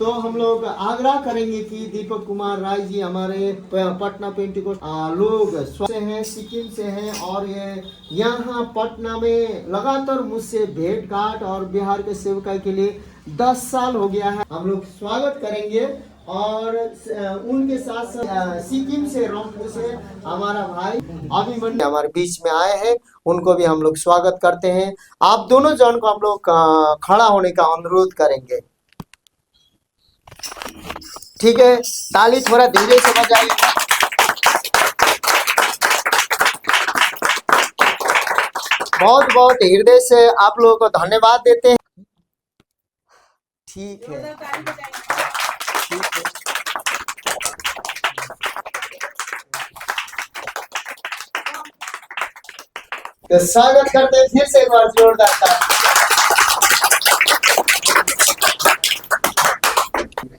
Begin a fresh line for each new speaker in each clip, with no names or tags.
तो हम लोग आग्रह करेंगे कि दीपक कुमार राय जी हमारे पटना पेंटिकोस्ट लोग से हैं, सिक्किम से हैं और ये यहाँ पटना में लगातार मुझसे भेंट घाट और बिहार के सेवकाई के लिए 10 साल हो गया है। हम लोग स्वागत करेंगे और उनके साथ साथ सिक्किम से रंगपुर से हमारा भाई अभिमन्यु हमारे बीच में आए हैं, उनको भी हम लोग स्वागत करते हैं। आप दोनों जन को हम लोग खड़ा होने का अनुरोध करेंगे। ठीक है, ताली थोड़ा धीरे से बजाइए। बहुत बहुत हृदय से आप लोगों को धन्यवाद देते हैं। ठीक है, ठीक है। तो स्वागत करते हैं फिर से एक बार जोरदार ताली।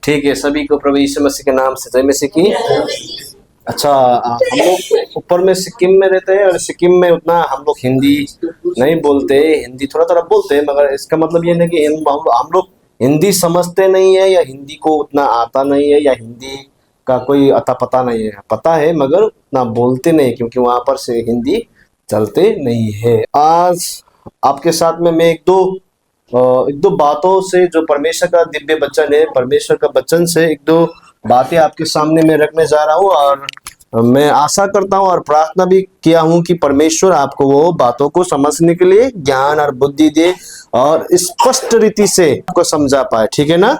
ठीक है, सभी को प्रभु यीशु मसीह के नाम से जय मसीह की। अच्छा, हम लोग ऊपर में सिक्किम में रहते हैं और सिक्किम में उतना हम लोग हिंदी नहीं बोलते, हिंदी थोड़ा थोड़ा बोलते हैं, मगर इसका मतलब ये नहीं कि हम लोग हिंदी समझते नहीं है या हिंदी को उतना आता नहीं है या हिंदी का कोई अता पता नहीं है। पता है मगर उतना बोलते नहीं, क्योंकि वहाँ पर से हिंदी चलते नहीं है। आज आपके साथ में मैं एक दो बातों से जो परमेश्वर का दिव्य वचन है, परमेश्वर का वचन से एक दो बातें आपके सामने मैं रखने जा रहा हूँ और मैं आशा करता हूँ और प्रार्थना भी किया हूँ कि परमेश्वर आपको वो बातों को समझने के लिए ज्ञान और बुद्धि दे और स्पष्ट रीति से आपको समझा पाए। ठीक है ना?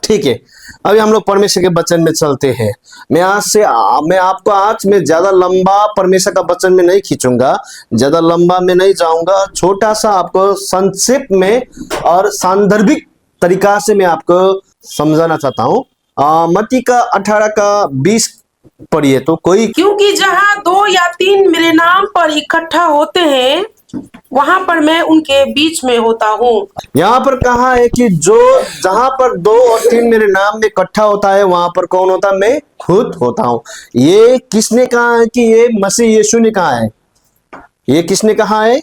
ठीक है, अभी हम लोग परमेश्वर के वचन में चलते हैं। मैं आपको आज मैं ज्यादा लंबा परमेश्वर का वचन में नहीं खींचूंगा, ज्यादा लंबा में नहीं जाऊंगा। छोटा सा आपको संक्षिप्त में और सांदर्भिक तरीका से मैं आपको समझाना चाहता हूँ। मत्ती का 18 का 20 पढ़िए तो कोई।
क्योंकि जहाँ 2 या 3 मेरे नाम पर इकट्ठा होते हैं, वहां पर मैं उनके बीच में होता हूँ।
यहाँ पर कहा है कि जहां पर 2 और 3 मेरे नाम में इकट्ठा होता है, वहां पर कौन होता है? मैं खुद होता हूँ। ये किसने कहा है? कि ये मसीह यीशु ने कहा है। ये किसने कहा है?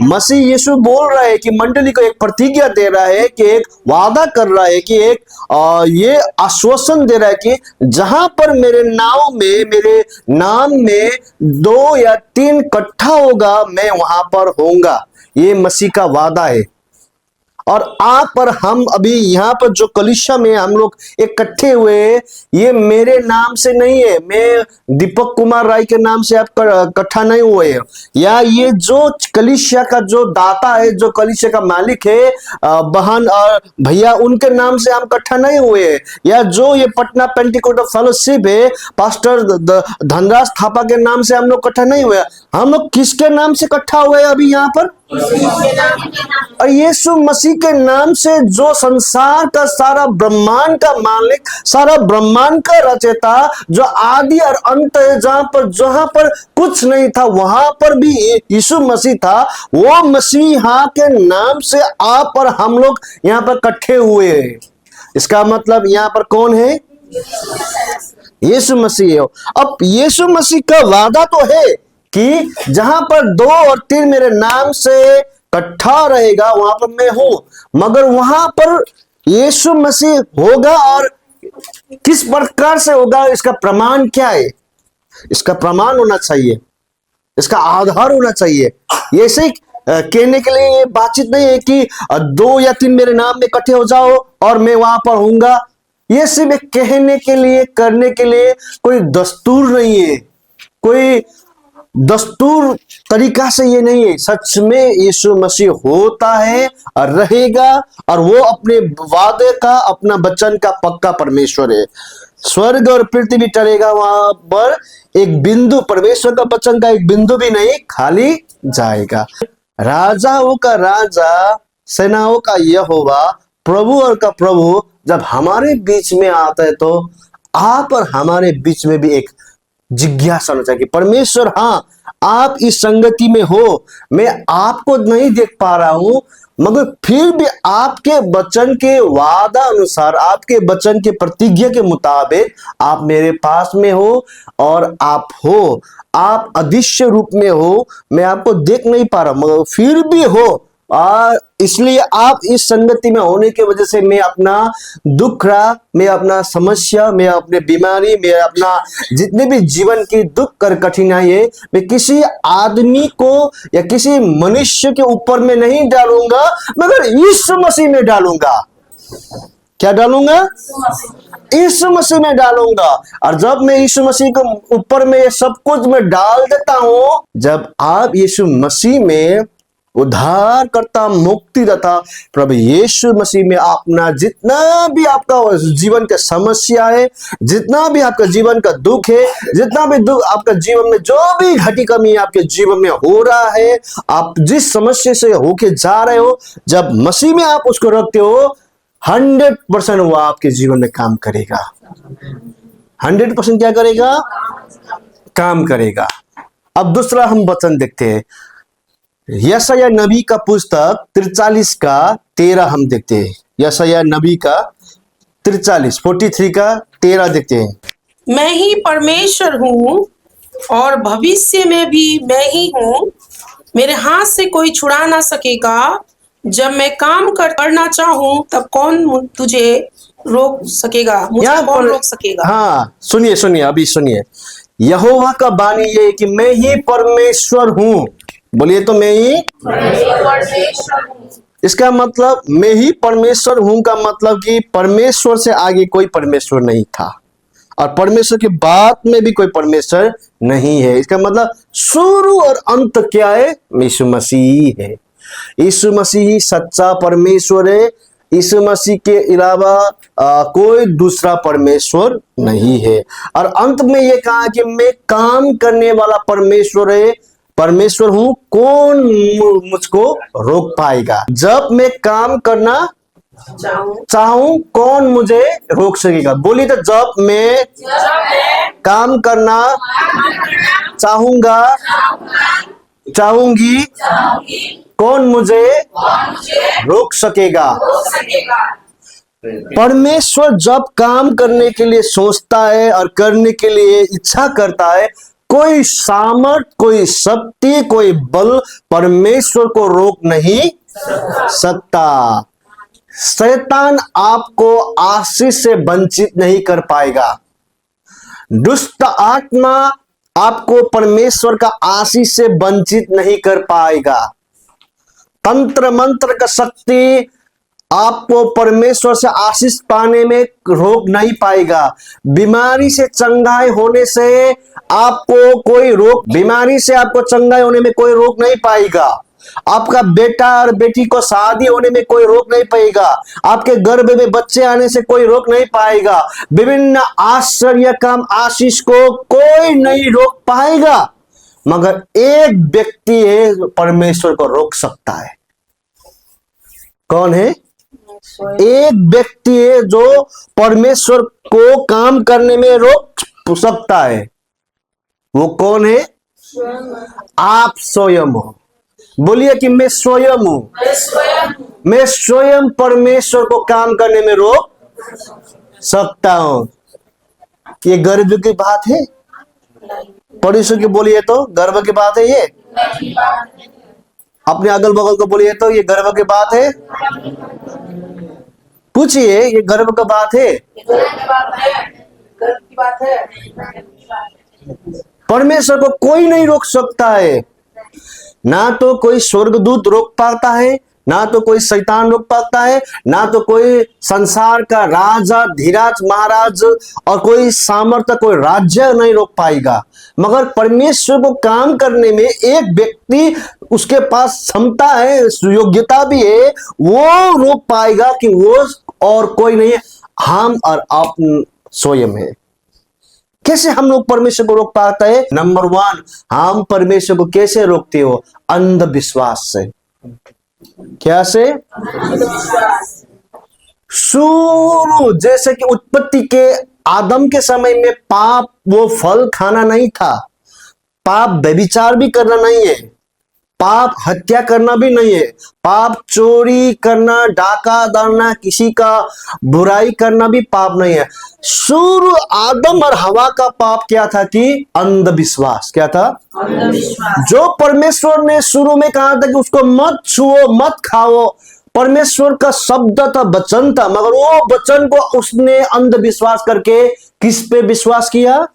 मसीह यीशु बोल रहा है कि मंडली को एक प्रतिज्ञा दे रहा है, कि एक वादा कर रहा है, कि एक ये आश्वासन दे रहा है कि जहां पर मेरे नाम में 2 या 3 इकट्ठा होगा, मैं वहां पर होऊंगा। ये मसीह का वादा है। और आप पर हम अभी यहाँ पर जो कलीसिया में हम लोग इकट्ठे हुए, ये मेरे नाम से नहीं है, मैं दीपक कुमार राय के नाम से आप इकट्ठा नहीं हुए हैं, या ये जो कलीसिया का जो दाता है, जो कलीसिया का मालिक है, बहन और भैया, उनके नाम से हम इकट्ठा नहीं हुए हैं, या जो ये पटना पेंटिकोस्ट फेलोशिप है, पास्टर धनराज थापा के नाम से हम लोग इकट्ठा नहीं हुए। हम लोग किसके नाम से इकट्ठा हुए अभी यहाँ पर? और यीशु मसीह के नाम से, जो संसार का सारा ब्रह्मांड का मालिक, सारा ब्रह्मांड का रचयिता, जो आदि और अंत है, जहां पर कुछ नहीं था वहां पर भी यीशु मसीह था, वो मसीहा के नाम से आप और हम लोग यहाँ पर इकट्ठे हुए हैं। इसका मतलब यहाँ पर कौन है? यीशु मसीह है। अब यीशु मसीह का वादा तो है कि जहां पर 2 और 3 मेरे नाम से इकट्ठा रहेगा, वहां पर मैं हूं। मगर वहां पर यीशु मसीह होगा, और किस प्रकार से होगा, इसका प्रमाण क्या है? इसका प्रमाण होना चाहिए, इसका आधार होना चाहिए। ये ऐसे कहने के लिए बातचीत नहीं है कि 2 या 3 मेरे नाम में इकट्ठे हो जाओ और मैं वहां पर होऊंगा। ये सिर्फ कहने के लिए, करने के लिए कोई दस्तूर नहीं है, कोई दस्तूर तरीका से ये नहीं है। सच में यीशु मसीह होता है और रहेगा, और वो अपने वादे का, अपना वचन का पक्का परमेश्वर है। स्वर्ग और पृथ्वी टलेगा, वहां पर एक बिंदु, परमेश्वर का वचन का एक बिंदु भी नहीं खाली जाएगा। राजाओं का राजा, सेनाओं का यहोवा, प्रभु और का प्रभु जब हमारे बीच में आता है, तो आप और हमारे बीच में भी एक जिज्ञासा होना चाहिए कि परमेश्वर, हाँ आप इस संगति में हो, मैं आपको नहीं देख पा रहा हूं, मगर फिर भी आपके वचन के वादा अनुसार, आपके वचन के प्रतिज्ञा के मुताबिक आप मेरे पास में हो, और आप हो, आप अदृश्य रूप में हो, मैं आपको देख नहीं पा रहा, मगर फिर भी हो, इसलिए आप इस संगति में होने की वजह से मैं अपना दुख रहा, मैं अपना समस्या, मैं अपने बीमारी, मैं अपना जितने भी जीवन की दुख और कठिनाई है, मैं किसी आदमी को या किसी मनुष्य के ऊपर में नहीं डालूंगा, मगर यीशु मसीह में डालूंगा। क्या डालूंगा? यीशु मसीह में डालूंगा। और जब मैं यीशु मसीह के ऊपर में ये सब कुछ मैं डाल देता हूं, जब आप यीशु मसीह में उद्धार करता, मुक्तिदाता प्रभु यीशु मसीह में अपना जितना भी आपका जीवन का समस्या है, जितना भी आपका जीवन का दुख है, जितना भी दुख आपका जीवन में जो भी घटी कमी आपके जीवन में हो रहा है, आप जिस समस्या से होके जा रहे हो, जब मसीह में आप उसको रखते हो, 100% वो आपके जीवन में काम करेगा। 100% क्या करेगा? काम करेगा। अब दूसरा हम वचन देखते हैं, यशायाह नबी का पुस्तक 43 का 13 हम देखते हैं। यशायाह नबी का 43 का 13 देखते हैं।
मैं ही परमेश्वर हूँ और भविष्य में भी मैं ही हूँ, मेरे हाथ से कोई छुड़ा ना सकेगा। जब मैं काम करना चाहूँ तब कौन तुझे रोक सकेगा? मुझे कौन रोक सकेगा?
हाँ, सुनिए, अभी सुनिए। यहोवा का वाणी ये है कि मैं ही परमेश्वर हूँ। बोलिए तो, मैं ही परमेश्वर हूँ। इसका मतलब मैं ही परमेश्वर हूँ का मतलब कि परमेश्वर से आगे कोई परमेश्वर नहीं था और परमेश्वर के बाद में भी कोई परमेश्वर नहीं है। इसका मतलब शुरू और अंत क्या है? यीशु मसीह है। यीशु मसीह सच्चा परमेश्वर है। यीशु मसीह के अलावा कोई दूसरा परमेश्वर नहीं है। और अंत में ये कहा कि मैं काम करने वाला परमेश्वर हूं, कौन मुझको रोक पाएगा? जब मैं काम करना चाहूं कौन मुझे रोक सकेगा? बोलिए तो, जब मैं काम करना चाहूंगी कौन मुझे रोक सकेगा? परमेश्वर जब काम करने के लिए सोचता है और करने के लिए इच्छा करता है, कोई सामर्थ, कोई शक्ति, कोई बल परमेश्वर को रोक नहीं सकता। शैतान आपको आशीष से वंचित नहीं कर पाएगा। दुष्ट आत्मा आपको परमेश्वर का आशीष से वंचित नहीं कर पाएगा। तंत्र मंत्र का शक्ति आपको परमेश्वर से आशीष पाने में रोक नहीं पाएगा। बीमारी से चंगाई होने से आपको कोई बीमारी से आपको चंगाई होने में कोई रोक नहीं पाएगा। आपका बेटा और बेटी को शादी होने में कोई रोक नहीं पाएगा। आपके गर्भ में बच्चे आने से कोई रोक नहीं पाएगा। विभिन्न आश्चर्य काम आशीष को कोई नहीं रोक पाएगा, मगर एक व्यक्ति है जो परमेश्वर को रोक सकता है। कौन है? एक व्यक्ति है जो परमेश्वर को काम करने में रोक सकता है। वो कौन है? आप स्वयं हो। बोलिए कि मैं स्वयं हूं। मैं स्वयं परमेश्वर को काम करने में रोक सकता हूं। ये गर्व की बात है? परमेश्वर की बोलिए तो गर्व की बात है। ये अपने अगल बगल को बोलिए तो ये गर्व की बात है। पूछिए, ये गर्व की बात है? परमेश्वर को कोई नहीं रोक सकता है। ना तो कोई स्वर्गदूत रोक पाता है, ना तो कोई शैतान रोक पाता है, ना तो कोई संसार का राजा धीराज महाराज और कोई सामर्थ्य, कोई राज्य नहीं रोक पाएगा। मगर परमेश्वर को काम करने में एक व्यक्ति, उसके पास क्षमता है, योग्यता भी है, वो रोक पाएगा कि वो और कोई नहीं है, हम और आप स्वयं है। कैसे हम लोग परमेश्वर को रोक पाते हैं? नंबर 1, हम परमेश्वर को कैसे रोकते हो? अंधविश्वास से। क्या से? शुरू जैसे कि उत्पत्ति के आदम के समय में पाप वो फल खाना नहीं था, पाप व्यभिचार भी करना नहीं है, पाप हत्या करना भी नहीं है, पाप चोरी करना, डाका डालना, किसी का बुराई करना भी पाप नहीं है। शुरू आदम और हवा का पाप क्या था कि अंधविश्वास। क्या था? जो परमेश्वर ने शुरू में कहा था कि उसको मत छुओ, मत खाओ, परमेश्वर का शब्द था, वचन था, मगर वो वचन को उसने अंधविश्वास करके किस पे विश्वास किया?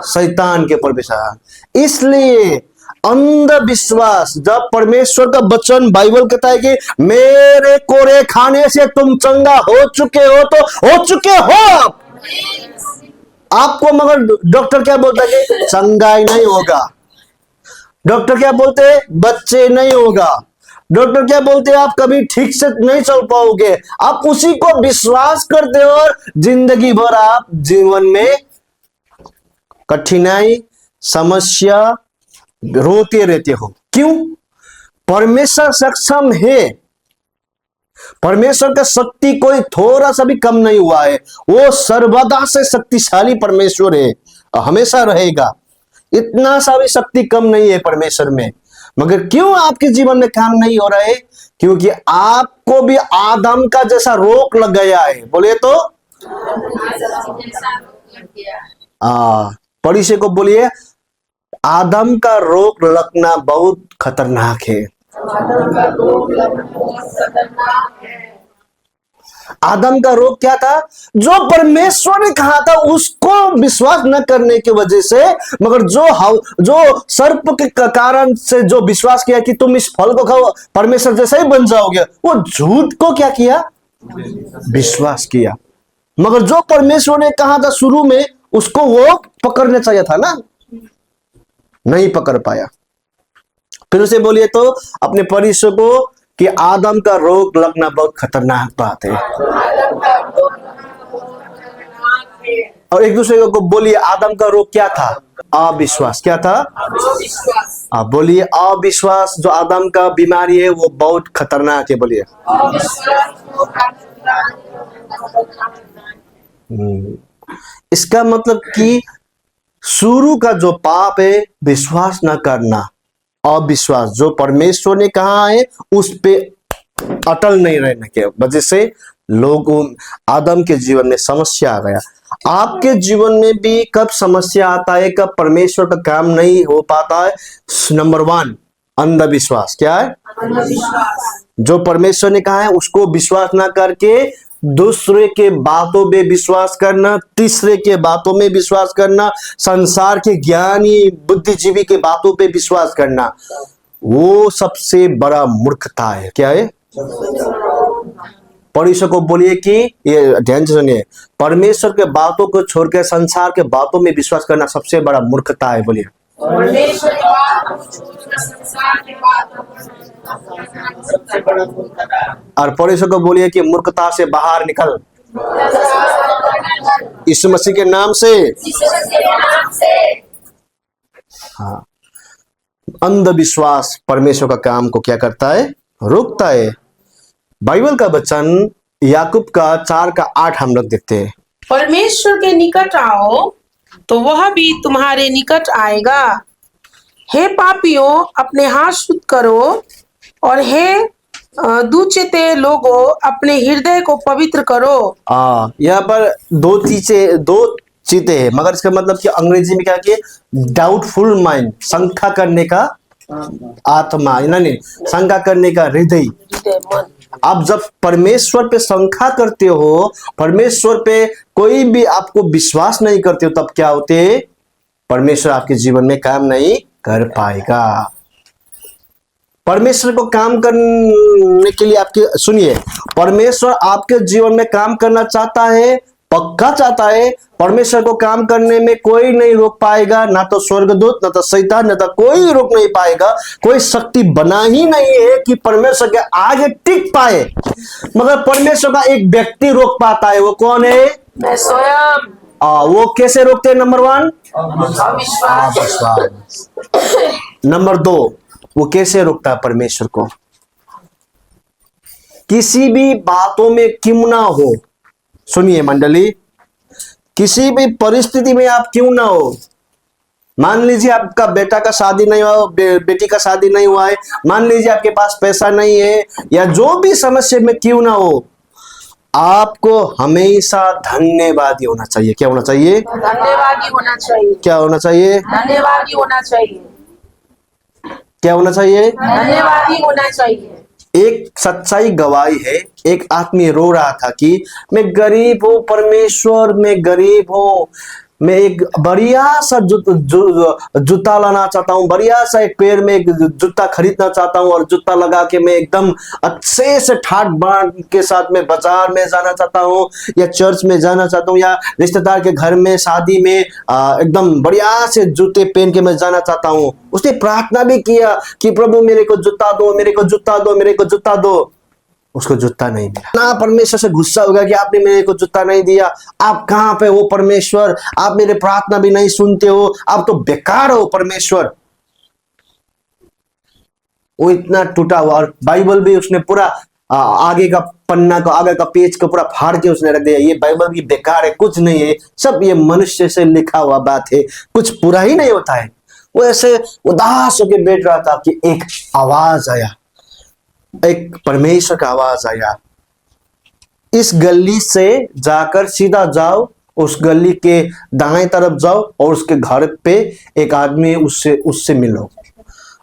शैतान के ऊपर विश्वास। इसलिए अंधविश्वास, जब परमेश्वर का वचन बाइबल कहता है कि मेरे कोरे खाने से तुम चंगा हो चुके हो, तो हो चुके हो आपको, मगर डॉक्टर क्या बोलता है कि चंगाई नहीं होगा। डॉक्टर क्या बोलते हैं? बच्चे नहीं होगा। डॉक्टर क्या बोलते हैं? आप कभी ठीक से नहीं चल पाओगे। आप उसी को विश्वास करते हो और जिंदगी भर आप जीवन में कठिनाई, समस्या रोते रहते हो। क्यों? परमेश्वर सक्षम है। परमेश्वर का शक्ति कोई थोड़ा सा भी कम नहीं हुआ है। वो सर्वदा से शक्तिशाली परमेश्वर है, हमेशा रहेगा। इतना सा भी शक्ति कम नहीं है परमेश्वर में। मगर क्यों आपके जीवन में काम नहीं हो रहा है? क्योंकि आपको भी आदम का जैसा रोग लग गया है। बोलिए तो पड़ोसी को बोलिए, आदम का रोग लगना बहुत खतरनाक है। आदम का रोग क्या था? जो परमेश्वर ने कहा था उसको विश्वास न करने की वजह से, मगर जो सर्प के कारण से जो विश्वास किया कि तुम इस फल को खाओ परमेश्वर जैसा ही बन जाओगे, वो झूठ को क्या किया? विश्वास किया। मगर जो परमेश्वर ने कहा था शुरू में, उसको वो पकड़ना चाहिए था ना, नहीं पकड़ पाया। फिर उसे बोलिए तो अपने परिसर को कि आदम का रोग लगना बहुत खतरनाक बात है। और एक दूसरे को बोलिए, आदम का रोग क्या था? अविश्वास। क्या था? आप बोलिए, अविश्वास जो आदम का बीमारी है वो बहुत खतरनाक है। बोलिए। इसका मतलब कि शुरू का जो पाप है विश्वास न करना, अविश्वास, जो परमेश्वर ने कहा है उस पे अटल नहीं रहने के वजह से लोगों आदम के जीवन में समस्या आ गया। आपके जीवन में भी कब समस्या आता है, कब परमेश्वर का काम नहीं हो पाता है? नंबर 1 अंधविश्वास। क्या है? जो परमेश्वर ने कहा है उसको विश्वास ना करके दूसरे के बातों में विश्वास करना, तीसरे के बातों में विश्वास करना, संसार के ज्ञानी बुद्धिजीवी के बातों पे विश्वास करना, वो सबसे बड़ा मूर्खता है। क्या है? पड़ोसी को बोलिए कि ये ध्यान से सुनिए, परमेश्वर के बातों को छोड़कर संसार के बातों में विश्वास करना सबसे बड़ा मूर्खता है। बोलिए। और पड़ोसी को बोलिए कि मूर्खता से बाहर निकल यीशु मसीह के नाम से। हाँ, अंधविश्वास परमेश्वर का काम को क्या करता है? रोकता है। बाइबल का वचन याकूब का 4:8 हम लोग देखते हैं।
परमेश्वर के निकट आओ तो वह भी तुम्हारे निकट आएगा। हे पापियों, अपने हाथ शुद्ध करो, और हे दुचिते लोगों, अपने हृदय को पवित्र करो।
यहाँ पर दो चीजें हैं, मगर इसका मतलब कि अंग्रेजी में क्या किए? डाउटफुल माइंड, शंका करने का आत्मा, यानी शंका करने का हृदय। आप जब परमेश्वर पे शंका करते हो, परमेश्वर पे कोई भी आपको विश्वास नहीं करते हो, तब क्या होते? परमेश्वर आपके जीवन में काम नहीं कर पाएगा। परमेश्वर को काम करने के लिए आपके सुनिए, परमेश्वर आपके जीवन में काम करना चाहता है, पक्का चाहता है। परमेश्वर को काम करने में कोई नहीं रोक पाएगा, ना तो स्वर्गदूत, ना तो शैतान, ना तो कोई रोक नहीं पाएगा। कोई शक्ति बना ही नहीं है कि परमेश्वर के आगे टिक पाए, मगर परमेश्वर का एक व्यक्ति रोक पाता है। वो कौन है?
मैं स्वयं।
वो कैसे रोकते हैं? नंबर 1 नंबर 2 वो कैसे रोकता है परमेश्वर को? किसी भी बातों में क्यों ना हो, सुनिए मंडली, किसी भी परिस्थिति में आप क्यों ना हो, मान लीजिए आपका बेटा का शादी नहीं हुआ, बेटी का शादी नहीं हुआ है, मान लीजिए आपके पास पैसा नहीं है, या जो भी समस्या में क्यों ना हो, आपको हमेशा धन्यवादी होना चाहिए। क्या होना चाहिए?
धन्यवादी होना चाहिए।
क्या होना चाहिए?
धन्यवादी होना चाहिए।
क्या होना चाहिए?
धन्यवादी होना चाहिए।
एक सच्चाई गवाही है, एक आदमी रो रहा था कि मैं गरीब हूँ परमेश्वर, मैं गरीब हूँ, मैं एक बढ़िया सा जूता लाना चाहता हूँ, बढ़िया सा एक पैर में एक जूता खरीदना चाहता हूँ, और जूता लगा के मैं एकदम अच्छे से ठाट बाट के साथ में बाजार में जाना चाहता हूँ, या चर्च में जाना चाहता हूँ, या रिश्तेदार के घर में शादी में एकदम बढ़िया से जूते पहन के मैं जाना चाहता हूँ। उसने प्रार्थना भी किया कि प्रभु मेरे को जूता दो, मेरे को जूता दो, मेरे को जूता दो। उसको जूता नहीं मिला ना, परमेश्वर से गुस्सा हो गया कि आपने मेरे को जूता नहीं दिया, आप कहां पे हो परमेश्वर, आप मेरे प्रार्थना भी नहीं सुनते हो, आप तो बेकार हो परमेश्वर। वो इतना टूटा हुआ, और बाइबल भी उसने पूरा आगे का पन्ना को, आगे का पेज को पूरा फाड़ के उसने रख दिया। ये बाइबल भी बेकार है, कुछ नहीं है, सब ये मनुष्य से लिखा हुआ बात है, कुछ पूरा ही नहीं होता है। वो ऐसे उदास होकर बैठ रहा था कि एक आवाज आया, एक परमेश्वर का आवाज आया, इस गली से जाकर सीधा जाओ, उस गली के दाएं तरफ जाओ, और उसके घर पे एक आदमी, उससे मिलो।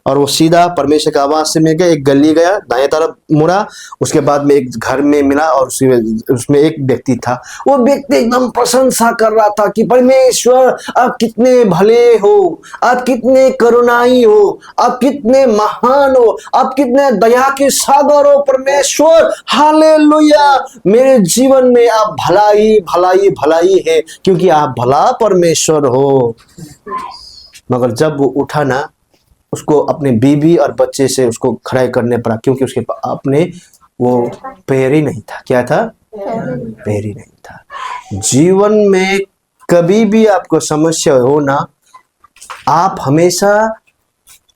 और वो सीधा परमेश्वर का आवाज से मिल गया, एक गली गया, दाएं तरफ मुड़ा, उसके बाद में एक घर में मिला, और उसमें एक व्यक्ति था। वो व्यक्ति एकदम प्रशंसा कर रहा था कि परमेश्वर आप कितने भले हो, आप कितने करुणाई हो, आप कितने महान हो, आप कितने दया के सागर हो परमेश्वर, हालेलुया। मेरे जीवन में आप भलाई भलाई भलाई है, क्योंकि आप भला परमेश्वर हो। मगर जब वो उठा ना, उसको अपने बीवी और बच्चे से उसको खड़ा करने पड़ा, क्योंकि उसके अपने वो पैर ही नहीं था। क्या था? पैर ही नहीं था। जीवन में कभी भी आपको समस्या हो ना, आप हमेशा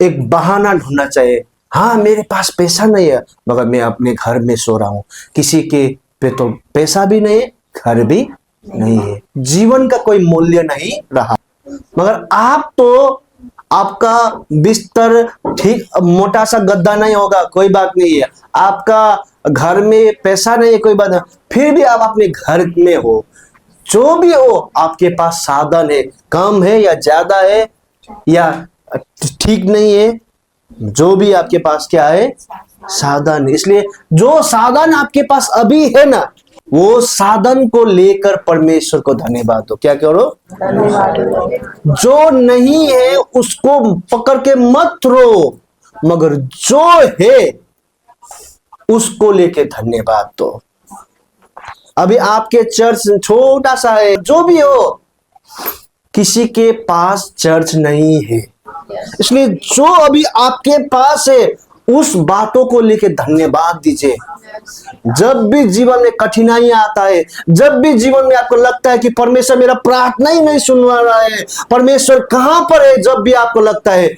एक बहाना ढूंढना चाहिए। हाँ मेरे पास पैसा नहीं है, मगर मैं अपने घर में सो रहा हूँ, किसी के पे तो पैसा भी नहीं है, घर भी नहीं है, जीवन का कोई मूल्य नहीं रहा। मगर आप तो, आपका बिस्तर ठीक मोटा सा गद्दा नहीं होगा, कोई बात नहीं है, आपका घर में पैसा नहीं है, कोई बात नहीं, फिर भी आप अपने घर में हो, जो भी हो आपके पास साधन है, कम है या ज्यादा है या ठीक नहीं है, जो भी आपके पास क्या है, साधन। इसलिए जो साधन आपके पास अभी है ना, वो साधन को लेकर परमेश्वर को धन्यवाद दो। क्या करो? जो नहीं है उसको पकड़ के मत रो, मगर जो है उसको लेके धन्यवाद दो। अभी आपके चर्च छोटा सा है, जो भी हो, किसी के पास चर्च नहीं है, इसलिए जो अभी आपके पास है उस बातों को लेके धन्यवाद दीजिए। जब भी जीवन में कठिनाई आता है, जब भी जीवन में आपको लगता है कि परमेश्वर मेरा प्रार्थना ही नहीं सुन रहा है, परमेश्वर कहां पर है, जब भी आपको लगता है,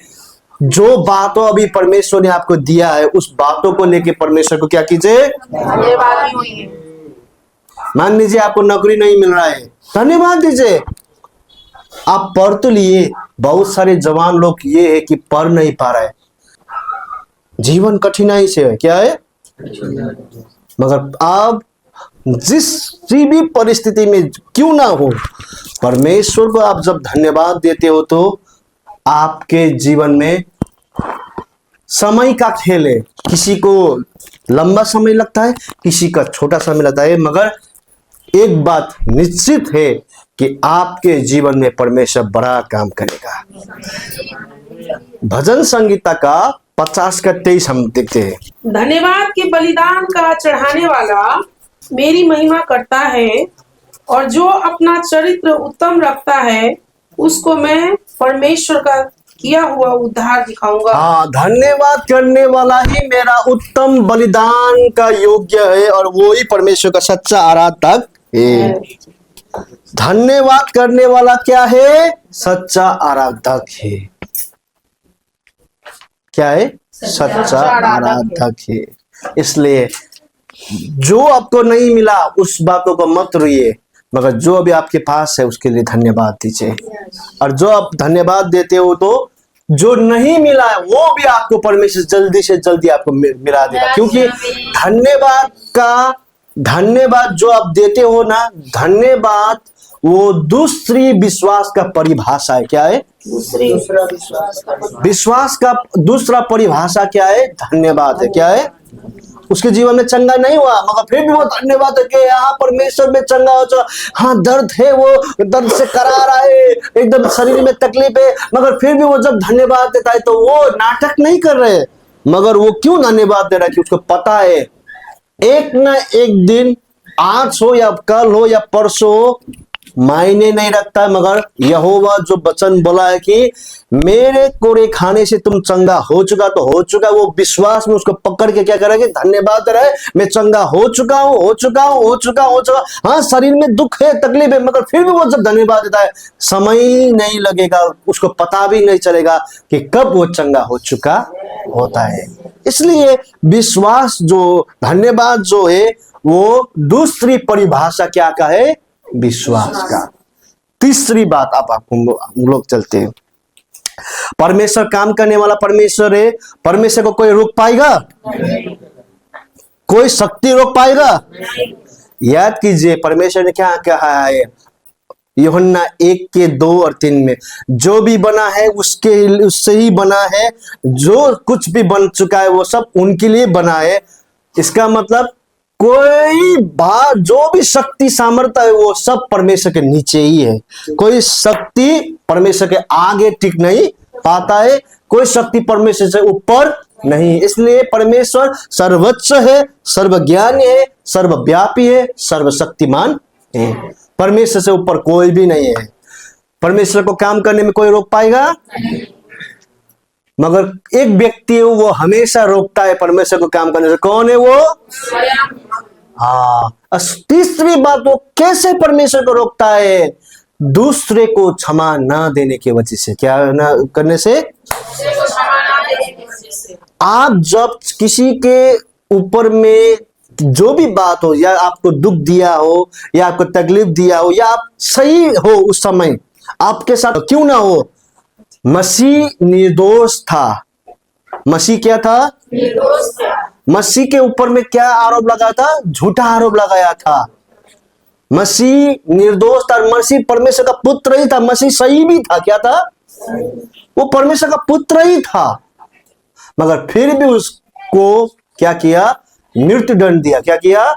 जो बातों अभी परमेश्वर ने आपको दिया है उस बातों को लेके परमेश्वर को क्या कीजिए?
धन्यवादी होइए।
मान लीजिए आपको नौकरी नहीं मिल रहा है, धन्यवाद दीजिए। आप पढ़ तो लिए, बहुत सारे जवान लोग ये है कि पढ़ नहीं पा रहे, जीवन कठिनाई से है, क्या है, मगर आप जिस भी परिस्थिति में क्यों ना हो, परमेश्वर को आप जब धन्यवाद देते हो तो आपके जीवन में समय का खेल है। किसी को लंबा समय लगता है, किसी का छोटा समय लगता है, मगर एक बात निश्चित है कि आपके जीवन में परमेश्वर बड़ा काम करेगा। भजन संगीता का 50 का 23 हम देखते हैं।
धन्यवाद के बलिदान का चढ़ाने वाला मेरी महिमा करता है, और जो अपना चरित्र उत्तम रखता है उसको मैं परमेश्वर का किया हुआ उद्धार दिखाऊंगा।
हाँ, धन्यवाद करने वाला ही मेरा उत्तम बलिदान का योग्य है, और वो ही परमेश्वर का सच्चा आराधक है। धन्यवाद करने वाला क्या है? सच्चा आराधक है। क्या है? सच्चा आराधक है। इसलिए जो आपको नहीं मिला उस बातों को मत रोइए, मगर जो अभी आपके पास है उसके लिए धन्यवाद दीजिए। और जो आप धन्यवाद देते हो तो जो नहीं मिला है वो भी आपको परमेश्वर जल्दी से जल्दी आपको मिला देगा। क्योंकि धन्यवाद जो आप देते हो ना, धन्यवाद वो दूसरी विश्वास का परिभाषा है। क्या है?
दूसरा विश्वास
विश्वास का दूसरा परिभाषा क्या है? धन्यवाद है। क्या है? उसके जीवन में चंगा नहीं हुआ मगर फिर भी वो धन्यवाद है कि यहाँ परमेश्वर में चंगा हो चुका। हाँ, दर्द है, वो दर्द से करा रहा है, एकदम शरीर में तकलीफ है, मगर फिर भी वो जब धन्यवाद देता है तो वो नाटक नहीं कर रहे, मगर वो क्यों धन्यवाद दे रहा है कि उसको पता है एक ना एक दिन, आज हो या कल हो या परसों हो, मायने नहीं रखता है, मगर यहोवा जो वचन बोला है कि मेरे कोड़े खाने से तुम चंगा हो चुका तो हो चुका, वो विश्वास में उसको पकड़ के क्या करेंगे? धन्यवाद रहे, मैं चंगा हो चुका हूं। हाँ, शरीर में दुख है, तकलीफ है, मगर फिर भी वो जब धन्यवाद देता है, समय नहीं लगेगा, उसको पता भी नहीं चलेगा कि कब वो चंगा हो चुका होता है। इसलिए विश्वास जो, धन्यवाद जो है वो दूसरी परिभाषा क्या का है? विश्वास का। तीसरी बात आपको हम लोग चलते हैं। परमेश्वर काम करने वाला परमेश्वर है, परमेश्वर को कोई रोक पाएगा? कोई शक्ति रोक पाएगा? याद कीजिए परमेश्वर ने क्या कहा है यूहन्ना 1:2 और 3 में, जो भी बना है उससे ही बना है, जो कुछ भी बन चुका है वो सब उनके लिए बना है। इसका मतलब कोई बात, जो भी शक्ति सामर्थ्य है वो सब परमेश्वर के नीचे ही है। कोई शक्ति परमेश्वर के आगे टिक नहीं पाता है, कोई शक्ति परमेश्वर से ऊपर नहीं। इसलिए परमेश्वर सर्वोच्च है, सर्वज्ञानी है, सर्वव्यापी है, सर्वशक्तिमान है। परमेश्वर से ऊपर कोई भी नहीं है। परमेश्वर को काम करने में कोई रोक पाएगा? मगर एक व्यक्ति है वो हमेशा रोकता है परमेश्वर को काम करने से। कौन है वो? हाँ, तीसरी बात, वो कैसे परमेश्वर को रोकता है? दूसरे को क्षमा ना देने की वजह से। क्या ना करने से? आप जब किसी के ऊपर में जो भी बात हो, या आपको दुख दिया हो, या आपको तकलीफ दिया हो, या आप सही हो उस समय, आपके साथ क्यों ना हो, मसीह निर्दोष था। मसीह क्या था? निर्दोष था। मसीह के ऊपर में क्या आरोप लगा था? झूठा आरोप लगाया था। मसीह निर्दोष था, मसीह परमेश्वर का पुत्र ही था, मसीह सही भी था। क्या था? वो परमेश्वर का पुत्र ही था, मगर फिर भी उसको क्या किया? मृत्यु दंड दिया। क्या किया?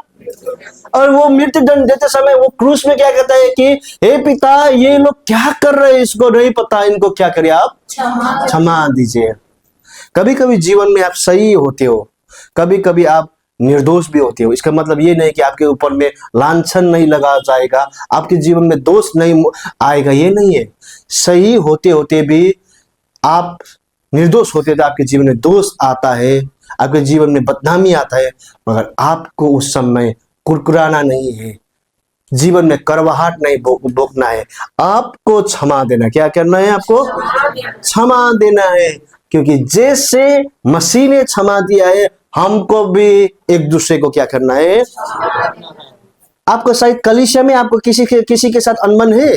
और वो मृत्यु दंड देते समय वो क्रूस में क्या कहता है कि हे पिता, ये लोग क्या कर रहे हैं, इसको नहीं पता, इनको क्या करिए आप? क्षमा दीजिए। कभी कभी जीवन में आप सही होते हो, कभी कभी आप निर्दोष भी होते हो। इसका मतलब ये नहीं कि आपके ऊपर में लांछन नहीं लगा जाएगा, आपके जीवन में दोष नहीं आएगा, ये नहीं है। सही होते होते भी आप निर्दोष होते थे, आपके जीवन में दोष आता है, आपके जीवन में बदनामी आता है, मगर आपको उस समय कुरकुराना नहीं है, जीवन में करवाहट नहीं भोगना है, आपको क्षमा देना। क्या करना है? आपको क्षमा देना है। क्योंकि जैसे मसीह ने क्षमा दिया है, हमको भी एक दूसरे को क्या करना है? आपको शायद कलीसिया में आपको किसी के साथ अनबन है,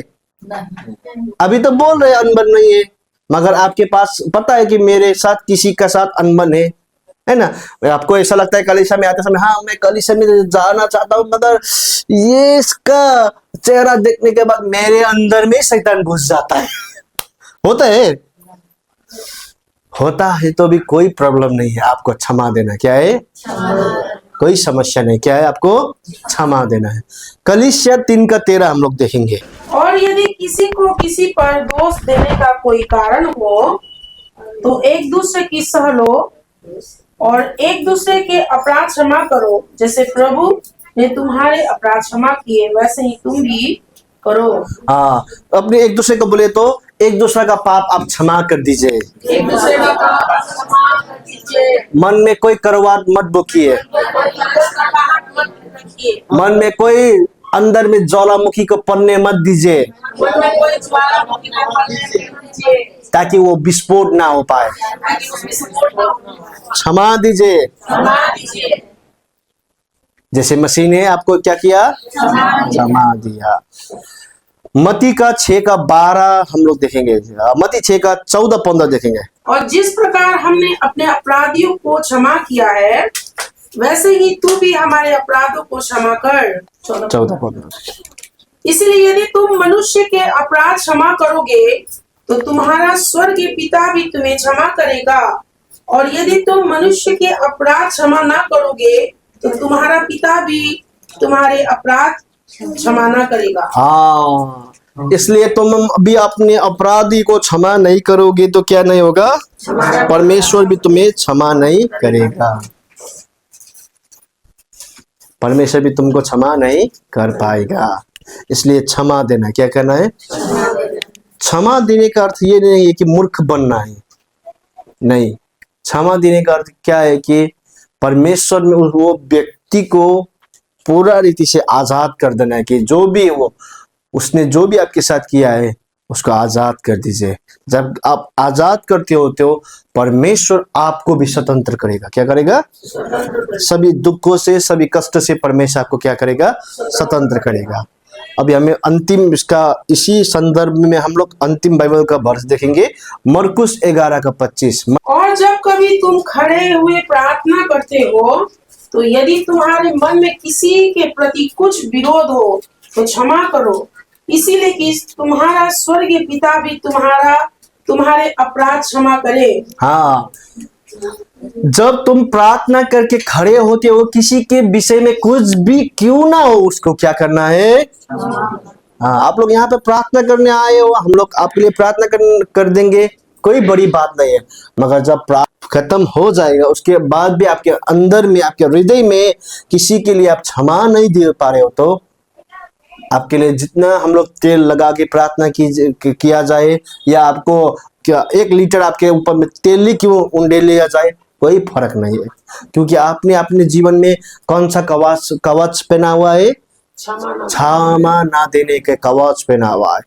अभी तो बोल रहे अनबन नहीं है, मगर आपके पास पता है कि मेरे साथ किसी का साथ अनबन है ना? आपको ऐसा लगता है कलीसिया में आते समय, हाँ मैं कलीसिया में जाना चाहता हूँ, मगर ये इसका चेहरा देखने के बाद मेरे अंदर में शैतान घुस जाता है। होता है तो भी कोई प्रॉब्लम नहीं है, आपको क्षमा देना। क्या है? कोई समस्या नहीं। क्या है? आपको क्षमा देना है। कलीसिया 3:13 हम लोग देखेंगे।
और यदि किसी को किसी पर दोष देने का कोई कारण हो तो एक दूसरे की सह लो और एक दूसरे के अपराध क्षमा करो, जैसे प्रभु ने तुम्हारे अपराध क्षमा किए वैसे ही तुम भी करो।
हाँ, अपने एक दूसरे को बोले तो एक दूसरे का पाप आप क्षमा कर दीजिए।
एक दूसरे का पाप क्षमा कर दीजिए।
मन में कोई करवाट मत बोकिए, मन में कोई अंदर में ज्वालामुखी को पन्ने मत दीजिए, ताकि वो विस्फोट ना हो पाए। क्षमा दीजिए। जैसे मसीह ने आपको क्या किया, क्षमा दिया। मती का 6:12 हम लोग देखेंगे, मती 6:14-15 देखेंगे।
और जिस प्रकार हमने अपने अपराधियों को क्षमा किया है, वैसे ही तू भी हमारे अपराधों को क्षमा कर।
14-15।
इसलिए यदि तुम मनुष्य के अपराध क्षमा करोगे तो तुम्हारा स्वर्गीय पिता भी तुम्हें क्षमा करेगा, और यदि तुम मनुष्य के अपराध क्षमा ना करोगे तो तुम्हारा पिता भी तुम्हारे अपराध क्षमा ना करेगा।
हाँ, इसलिए तुम भी अपने अपराधी को क्षमा नहीं करोगे तो क्या नहीं होगा, परमेश्वर भी तुम्हें क्षमा नहीं करेगा। परमेश्वर भी तुमको क्षमा नहीं कर पाएगा। इसलिए क्षमा देना, क्या करना है, क्षमा देने का अर्थ ये नहीं है कि मूर्ख बनना है, नहीं। क्षमा देने का अर्थ क्या है कि परमेश्वर में वो व्यक्ति को पूरा रीति से आजाद कर देना है कि जो भी वो उसने जो भी आपके साथ किया है उसको आजाद कर दीजिए। जब आप आजाद करते होते हो, परमेश्वर आपको भी स्वतंत्र करेगा। क्या करेगा, सभी दुखों से, सभी कष्ट से परमेश्वर आपको क्या करेगा, स्वतंत्र करेगा। अभी हमें अंतिम इसका इसी संदर्भ में हम लोग अंतिम बाइबल का वर्ष देखेंगे, मरकुस 11:25।
और जब कभी तुम खड़े हुए प्रार्थना करते हो तो यदि तुम्हारे मन में किसी के प्रति कुछ विरोध हो तो क्षमा करो, इसीलिए कि तुम्हारा स्वर्गीय पिता भी तुम्हारे अपराध क्षमा करे।
हाँ, जब तुम प्रार्थना करके खड़े होते हो, किसी के विषय में कुछ भी क्यों ना हो, उसको क्या करना है, हाँ। आप लोग यहाँ पे प्रार्थना करने आए हो, हम लोग आपके लिए प्रार्थना कर देंगे, कोई बड़ी बात नहीं है। मगर जब प्रार्थना खत्म हो जाएगा, उसके बाद भी आपके अंदर में, आपके हृदय में किसी के लिए आप क्षमा नहीं दे पा रहे हो, तो आपके लिए जितना हम लोग तेल लगा के प्रार्थना किया जाए, या आपको क्या 1 लीटर आपके ऊपर में तेल ही क्यों उंडेल लिया जाए, कोई फर्क नहीं है। क्योंकि आपने अपने जीवन में कौन सा कवच पहना हुआ है, क्षमा ना देने के कवच पहना हुआ है।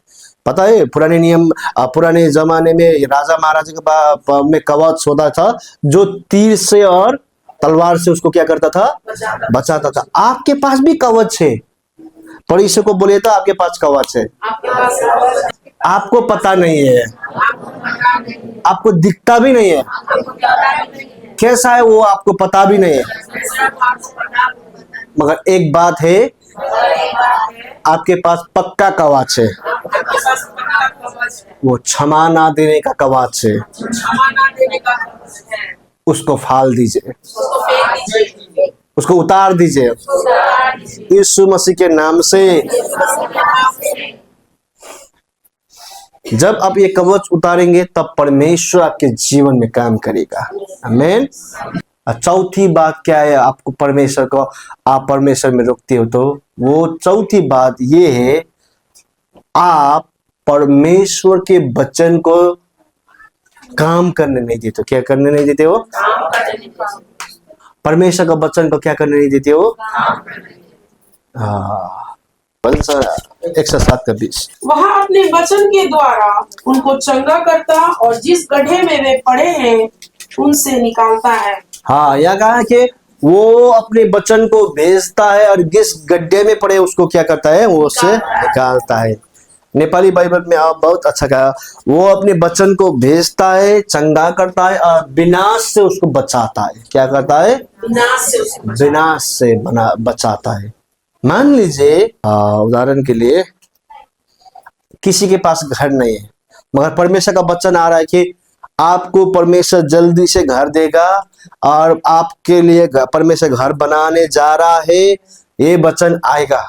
पता है, पुराने जमाने में राजा महाराजा में कवच होता था जो तीर से और तलवार से उसको क्या करता था, बचाता था। आपके पास भी कवच है, पड़ोसी को बोलिए तो आपके पास कवच है, आपको पता नहीं है, आपको दिखता भी नहीं है, कैसा है वो आपको पता भी नहीं है। मगर एक बात है, आपके पास पक्का कवच है, वो क्षमा ना देने का कवच है। उसको फाल दीजिए, उसको उतार दीजिए यीशु मसीह के नाम से। जब आप ये कवच उतारेंगे तब परमेश्वर आपके जीवन में काम करेगा। आमीन। चौथी बात क्या है, आपको परमेश्वर को, आप परमेश्वर में रुकते हो तो वो चौथी बात ये है, आप परमेश्वर के वचन को काम करने नहीं देते हो। क्या करने नहीं देते हो, परमेश्वर का वचन को क्या करने नहीं देते हो। हाँ, 107:20।
वह अपने वचन के द्वारा उनको चंगा करता और जिस गड्ढे में वे पड़े हैं उनसे निकालता है।
हाँ, यहाँ कहा है कि वो अपने वचन को भेजता है और जिस गड्ढे में पड़े उसको क्या करता है, वो उससे निकालता है। नेपाली बाइबल में आप बहुत अच्छा कहा, वो अपने वचन को भेजता है, चंगा करता है और विनाश से उसको बचाता है। क्या करता है, विनाश से बचाता है। मान लीजिए उदाहरण के लिए किसी के पास घर नहीं है, मगर परमेश्वर का वचन आ रहा है कि आपको परमेश्वर जल्दी से घर देगा और आपके लिए परमेश्वर घर बनाने जा रहा है, ये वचन आएगा।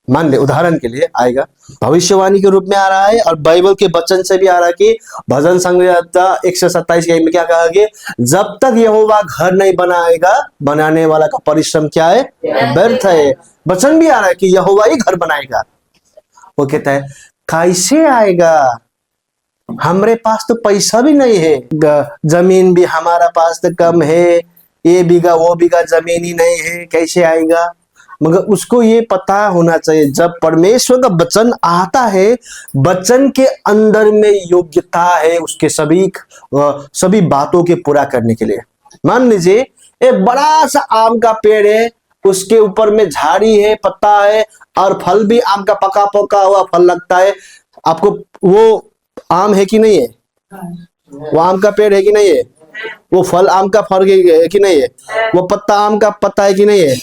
मान ले उदाहरण के लिए आएगा, भविष्यवाणी के रूप में आ रहा है और बाइबल के वचन से भी आ रहा है कि भजन संहिता 127 में क्या कहा कि जब तक यहोवा घर नहीं बनाएगा, बनाने वाला का परिश्रम क्या है, व्यर्थ है। वचन भी आ रहा है कि यहोवा ही घर बनाएगा। वो कहता है कैसे आएगा, हमारे पास तो पैसा भी नहीं है, जमीन भी हमारा पास तो कम है, ये बीघा वो बीघा जमीन ही नहीं है, कैसे आएगा। मगर उसको ये पता होना चाहिए, जब परमेश्वर का वचन आता है, वचन के अंदर में योग्यता है उसके सभी बातों के पूरा करने के लिए। मान लीजिए एक बड़ा सा आम का पेड़ है, उसके ऊपर में झाड़ी है, पत्ता है, और फल भी आम का पका पका हुआ फल लगता है। आपको वो आम है कि नहीं है? वो आम का पेड़ है कि नहीं है? वो फल आम का फल है कि नहीं है? वो पत्ता आम का पत्ता है कि नहीं है?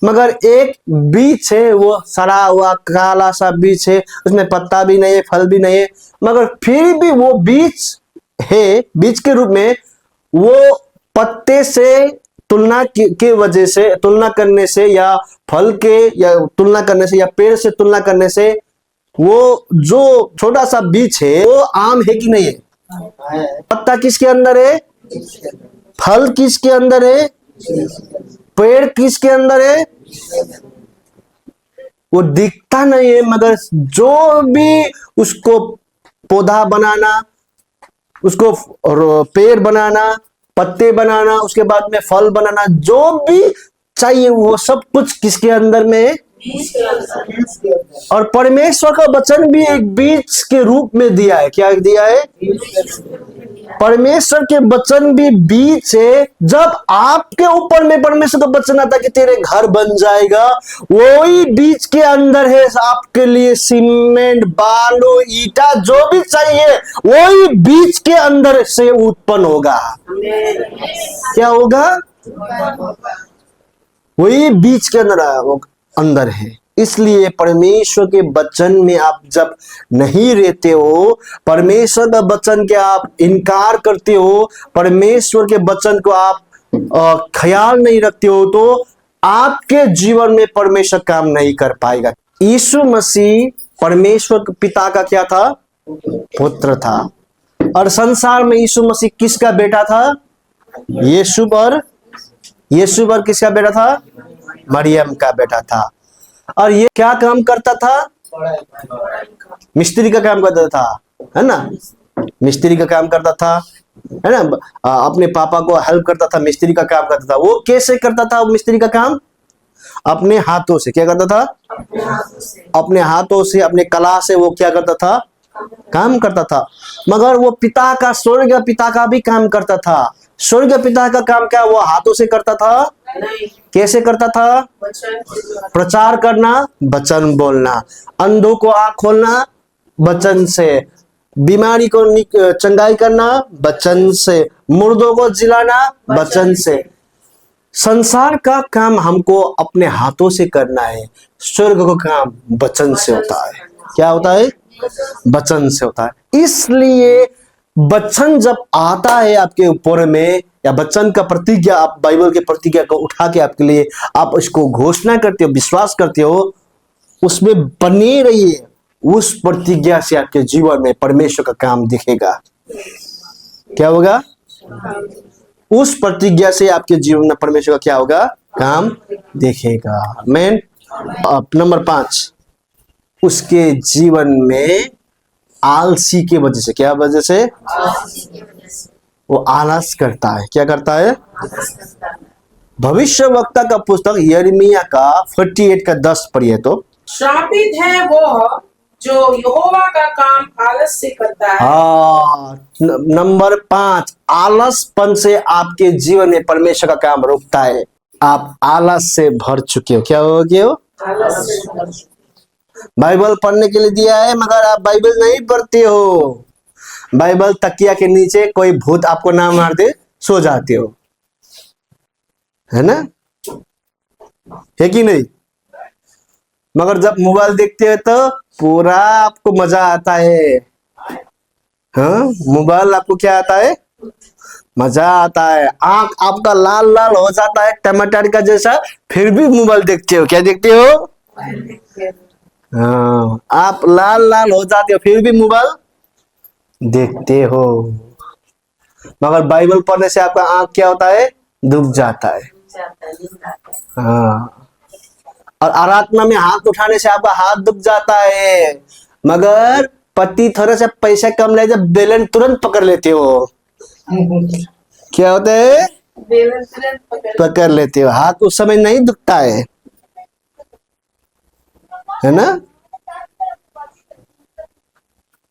मगर एक बीज है, वो सड़ा हुआ काला सा बीज है, उसमें पत्ता भी नहीं है, फल भी नहीं है, मगर फिर भी वो बीज है, बीज के रूप में वो पत्ते से के वजह से, तुलना करने से, या फल के या तुलना करने से, या पेड़ से तुलना करने से, वो जो छोटा सा बीज है वो आम है कि नहीं है? पत्ता किसके अंदर है? फल किसके अंदर है? पेड़ किसके अंदर है? वो दिखता नहीं है, मगर जो भी उसको पौधा बनाना, उसको पेड़ बनाना, पत्ते बनाना, उसके बाद में फल बनाना, जो भी चाहिए वो सब कुछ किसके अंदर में है? और परमेश्वर का वचन भी एक बीज के रूप में दिया है। क्या दिया है? परमेश्वर के वचन भी बीज है। जब आपके ऊपर में परमेश्वर का वचन आता कि तेरे घर बन जाएगा, वही बीज के अंदर है आपके लिए सीमेंट, बालू, ईटा, जो भी चाहिए वही बीज के अंदर से उत्पन्न होगा। क्या होगा? वही बीज के अंदर है। इसलिए परमेश्वर के वचन में आप जब नहीं रहते हो, परमेश्वर का वचन के आप इनकार करते हो, परमेश्वर के वचन को आप ख्याल नहीं रखते हो, तो आपके जीवन में परमेश्वर काम नहीं कर पाएगा। यीशु मसीह परमेश्वर पिता का क्या था? पुत्र था। और संसार में यीशु मसीह किसका बेटा था? यीशु पर किसका बेटा था? मरियम का बेटा था। और ये क्या काम करता था? मिस्त्री का काम करता था, है ना? मिस्त्री का काम करता था, है ना? अपने पापा को हेल्प करता था, मिस्त्री का काम करता था। वो कैसे करता था मिस्त्री का काम? अपने हाथों से। क्या करता था? अपने हाथों से, अपने कला से वो क्या करता था? काम करता था। मगर वो पिता का, स्वर्ग पिता का भी काम करता था। स्वर्ग पिता का काम क्या वो हाथों से करता था? कैसे करता था? प्रचार करना, वचन बोलना, अंधों को आंख खोलना वचन से, बीमारी को चंगाई करना वचन से, मुर्दों को जिलाना वचन से। संसार का काम हमको अपने हाथों से करना है, स्वर्ग का काम वचन से होता है। क्या होता है? वचन से होता है। इसलिए वचन जब आता है आपके ऊपर में, या वचन का प्रतिज्ञा, आप बाइबल के प्रतिज्ञा को उठा के आपके लिए आप इसको घोषणा करते हो, विश्वास करते हो, उसमें बने रहिए। उस प्रतिज्ञा से आपके जीवन में परमेश्वर का काम दिखेगा। क्या होगा? उस प्रतिज्ञा से आपके जीवन में परमेश्वर का क्या होगा? काम दिखेगा। आमीन। नंबर 5, उसके जीवन में आलसी के वजह से, क्या वजह से? वो आलस करता है। क्या करता है? भविष्य वक्ता का पुस्तक यिर्मयाह का 48 का 10 पढ़िए तो।
श्रापित है वो जो यहोवा का काम आलस से करता है।
नंबर 5, आलसपन से आपके जीवन में परमेश्वर का काम रुकता है। आप आलस से भर चुके हो। क्या हो गए हो? बाइबल पढ़ने के लिए दिया है, मगर आप बाइबल नहीं पढ़ते हो। बाइबल तकिया के नीचे कोई भूत आपको ना मार दे, सो जाते हो, है ना? है कि नहीं? मगर जब मोबाइल देखते हो तो पूरा आपको मजा आता है। हाँ, मोबाइल आपको क्या आता है? मजा आता है। आंख आपका लाल लाल हो जाता है टमाटर का जैसा, फिर भी मोबाइल देखते हो। क्या देखते हो? हाँ, आप लाल लाल हो जाते हो फिर भी मोबाइल देखते हो। मगर बाइबल पढ़ने से आपका आंख क्या होता है? दुख जाता है। हाँ, और आराधना में हाथ उठाने से आपका हाथ दुख जाता है। मगर पति थोड़ा सा पैसा कम ले, जब बेलन तुरंत पकड़ लेते हो। क्या होता है? पकड़ लेते हो, हाथ उस समय नहीं दुखता है ना?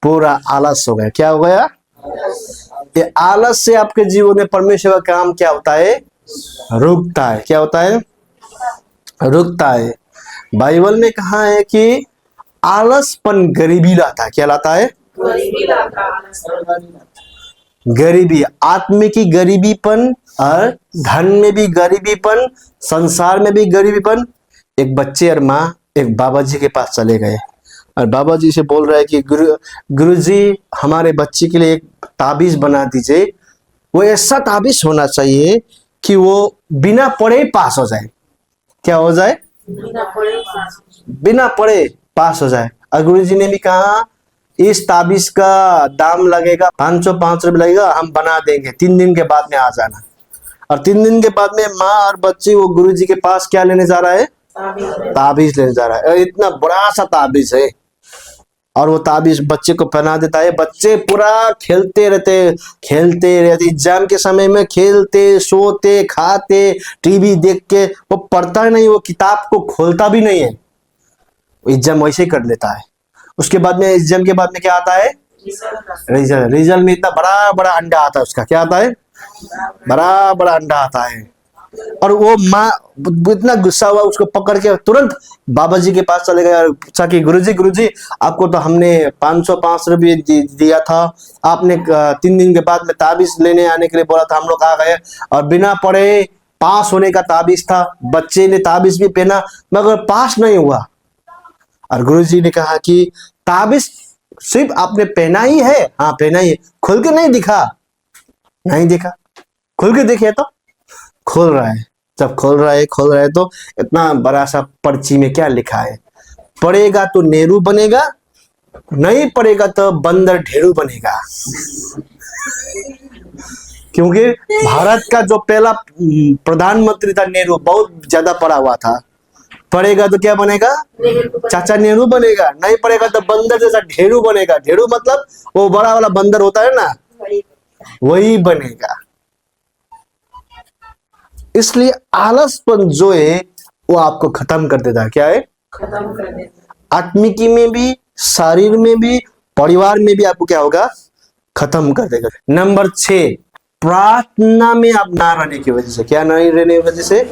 पूरा आलस हो गया। क्या हो गया? ये आलस से आपके जीवन में परमेश्वर का काम क्या होता है? रुकता है। क्या होता है? रुकता है। बाइबल में कहा है कि आलसपन गरीबी लाता है। क्या लाता है?
गरीबी लाता है।
गरीबी, आत्मिक की गरीबीपन और धन में भी गरीबीपन, संसार में भी गरीबीपन। एक बच्चे और माँ एक बाबा जी के पास चले गए और बाबा जी से बोल रहा है कि गुरुजी हमारे बच्चे के लिए एक ताबीज बना दीजिए। वो ऐसा ताबीज होना चाहिए कि वो बिना पढ़े पास हो जाए। क्या हो जाए? बिना पढ़े पास हो जाए। और गुरुजी ने भी कहा इस ताबीज का दाम लगेगा 505 रुपये लगेगा, हम बना देंगे, 3 दिन के बाद में आ जाना। और 3 दिन के बाद में माँ और बच्चे वो गुरुजी के पास क्या लेने जा रहा है? ताबीज लेने जा रहा है। और इतना बड़ा सा ताबीज है और वो ताबीज बच्चे को पहना देता है। बच्चे पूरा खेलते रहते एग्जाम के समय में खेलते, सोते, खाते, टीवी देख के। वो पढ़ता ही नहीं, वो किताब को खोलता भी नहीं है, एग्जाम वैसे ही कर लेता है। उसके बाद में एग्जाम के बाद में क्या आता है? रिजल्ट में इतना बड़ा बड़ा अंडा आता है उसका। क्या आता है? बड़ा बड़ा अंडा आता है। और वो माँ इतना गुस्सा हुआ, उसको पकड़ के तुरंत बाबा जी के पास चले गए और पूछा कि गुरुजी आपको तो हमने 505 रुपये दिया था, आपने 3 दिन के बाद में ताबीज लेने आने के लिए बोला था, हम लोग आ गए और बिना पढ़े पास होने का ताबीज था। बच्चे ने ताबीज भी पहना मगर पास नहीं हुआ। और गुरुजी ने कहा कि ताबीज सिर्फ आपने पहना ही है? हाँ पहना ही है। खोल के नहीं दिखा? नहीं देखा। खोल के देखे तो खोल रहा है। जब खोल रहा है तो इतना बड़ा सा पर्ची में क्या लिखा है? पढ़ेगा तो नेहरू बनेगा, नहीं पढ़ेगा तो बंदर ढेरू बनेगा। क्योंकि भारत का जो पहला प्रधानमंत्री था नेहरू, बहुत ज्यादा पढ़ा हुआ था। पढ़ेगा तो क्या बनेगा? चाचा नेहरू बनेगा, नहीं पढ़ेगा तो बंदर जैसा ढेरू बनेगा। ढेरू मतलब वो बड़ा वाला बंदर होता है ना, वही बनेगा। इसलिए आलसपन जो है वो आपको खत्म कर देता है। क्या है?
खत्म कर देता।
आत्मिकी में भी, शरीर में भी, परिवार में भी आपको क्या होगा? खत्म कर देगा। नंबर 6, प्रार्थना में आप ना रहने की वजह से। क्या नहीं रहने की वजह से?